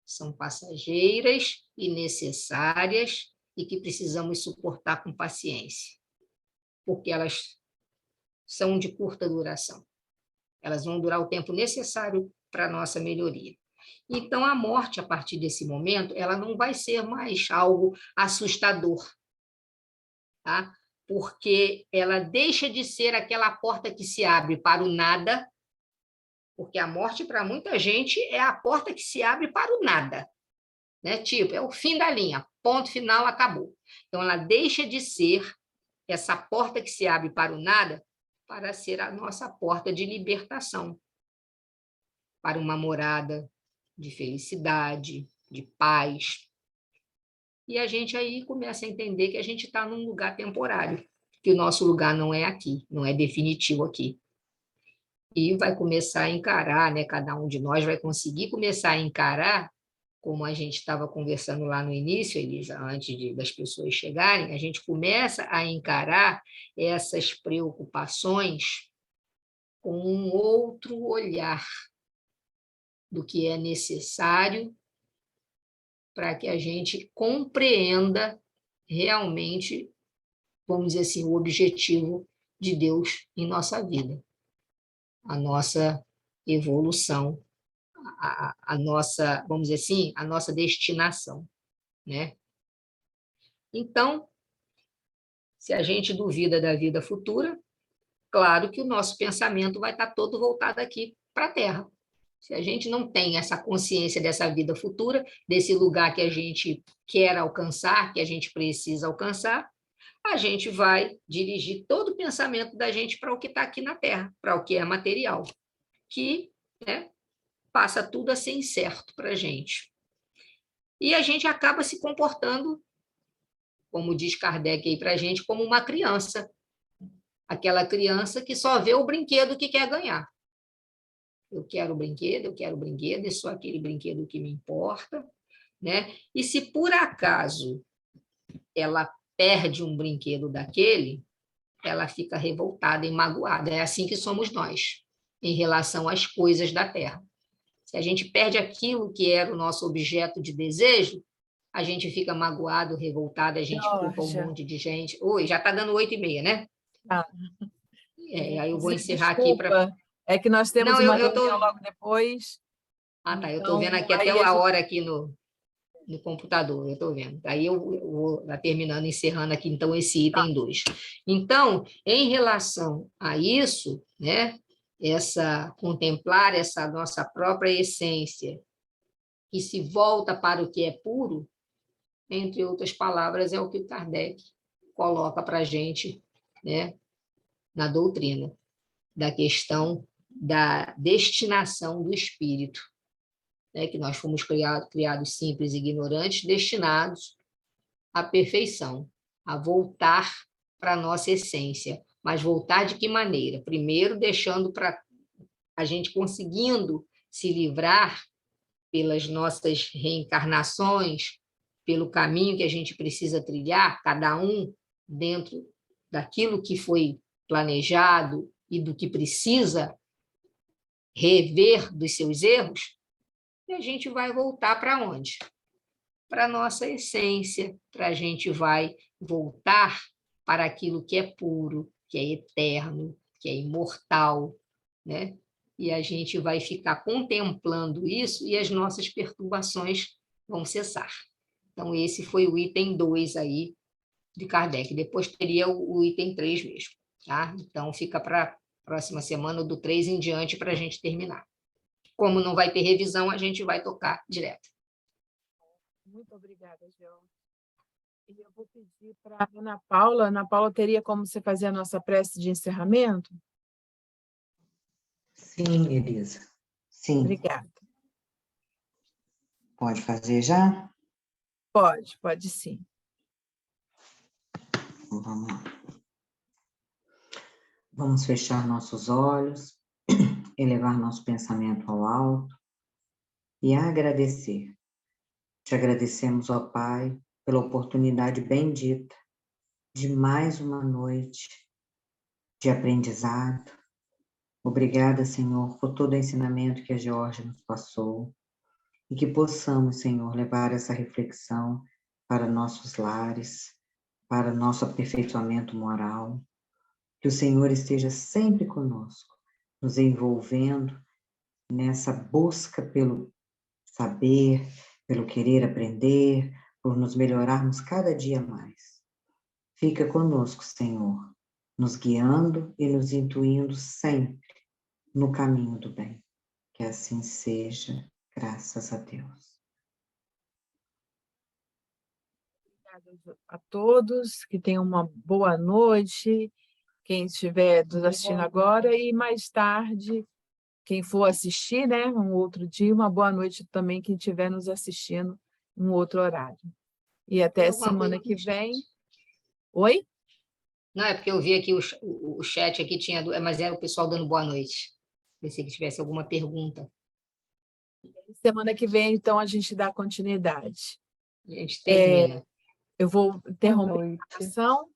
são passageiras e necessárias e que precisamos suportar com paciência, porque elas são de curta duração. Elas vão durar o tempo necessário para a nossa melhoria. Então, a morte, a partir desse momento, ela não vai ser mais algo assustador, tá? Porque ela deixa de ser aquela porta que se abre para o nada, porque a morte, para muita gente, é a porta que se abre para o nada, né? Tipo, é o fim da linha, ponto final, acabou. Então, ela deixa de ser essa porta que se abre para o nada para ser a nossa porta de libertação, para uma morada de felicidade, de paz. E a gente aí começa a entender que a gente está num lugar temporário, que o nosso lugar não é aqui, não é definitivo aqui. E vai começar a encarar, né? Cada um de nós vai conseguir começar a encarar, como a gente estava conversando lá no início, Elisa, antes das pessoas chegarem, a gente começa a encarar essas preocupações com um outro olhar do que é necessário para que a gente compreenda realmente, vamos dizer assim, o objetivo de Deus em nossa vida, a nossa evolução, a nossa, vamos dizer assim, a nossa destinação, né? Então, se a gente duvida da vida futura, claro que o nosso pensamento vai estar todo voltado aqui para a Terra. Se a gente não tem essa consciência dessa vida futura, desse lugar que a gente quer alcançar, que a gente precisa alcançar, a gente vai dirigir todo o pensamento da gente para o que está aqui na Terra, para o que é material, que, né, passa tudo a ser incerto para a gente. E a gente acaba se comportando, como diz Kardec aí para a gente, como uma criança. Aquela criança que só vê o brinquedo que quer ganhar. Eu quero o brinquedo, é só aquele brinquedo que me importa, né? E se por acaso ela perde um brinquedo daquele, ela fica revoltada e magoada. É assim que somos nós, em relação às coisas da Terra. Se a gente perde aquilo que era o nosso objeto de desejo, a gente fica magoado, revoltado, a gente culpa um monte de gente. Oi, já está dando 8h30, né? Ah. Aí eu vou encerrar aqui para... É que nós temos Não, uma eu tô... reunião logo depois. Ah, tá, eu estou Então, vendo aqui aí até a hora aqui no... no computador, eu estou vendo. Aí eu vou terminando, encerrando aqui, então, esse item 2. Então, em relação a isso, né, contemplar essa nossa própria essência, que se volta para o que é puro, entre outras palavras, é o que Kardec coloca para a gente, né, na doutrina, da questão da destinação do espírito, né, que nós fomos criados simples e ignorantes, destinados à perfeição, a voltar para a nossa essência. Mas voltar de que maneira? Primeiro, deixando para a gente conseguindo se livrar pelas nossas reencarnações, pelo caminho que a gente precisa trilhar, cada um dentro daquilo que foi planejado e do que precisa rever dos seus erros, e a gente vai voltar para onde? Para a nossa essência, a gente vai voltar para aquilo que é puro, que é eterno, que é imortal, né? E a gente vai ficar contemplando isso e as nossas perturbações vão cessar. Então, esse foi o item 2 aí de Kardec. Depois teria o item 3 mesmo, tá? Então, fica para a próxima semana, do 3 em diante, para a gente terminar. Como não vai ter revisão, a gente vai tocar direto. Muito obrigada, Gel. E eu vou pedir para a Ana Paula. Ana Paula, teria como você fazer a nossa prece de encerramento? Sim, Elisa. Sim. Obrigada. Pode fazer já? Pode sim. Então, vamos lá. Vamos fechar nossos olhos, elevar nosso pensamento ao alto e agradecer. Te agradecemos, ó Pai, pela oportunidade bendita de mais uma noite de aprendizado. Obrigada, Senhor, por todo o ensinamento que a Georgia nos passou e que possamos, Senhor, levar essa reflexão para nossos lares, para nosso aperfeiçoamento moral. Que o Senhor esteja sempre conosco, nos envolvendo nessa busca pelo saber, pelo querer aprender, por nos melhorarmos cada dia mais. Fica conosco, Senhor, nos guiando e nos intuindo sempre no caminho do bem. Que assim seja, graças a Deus. Obrigada a todos, que tenham uma boa noite, quem estiver nos assistindo agora, e mais tarde, quem for assistir, né, um outro dia, uma boa noite também, quem estiver nos assistindo, um outro horário. E até semana que vem. Oi? Não, é porque eu vi aqui o chat aqui, mas era o pessoal dando boa noite. Pensei que tivesse alguma pergunta. Semana que vem, então, a gente dá continuidade. A gente termina. Eu vou interromper a gravação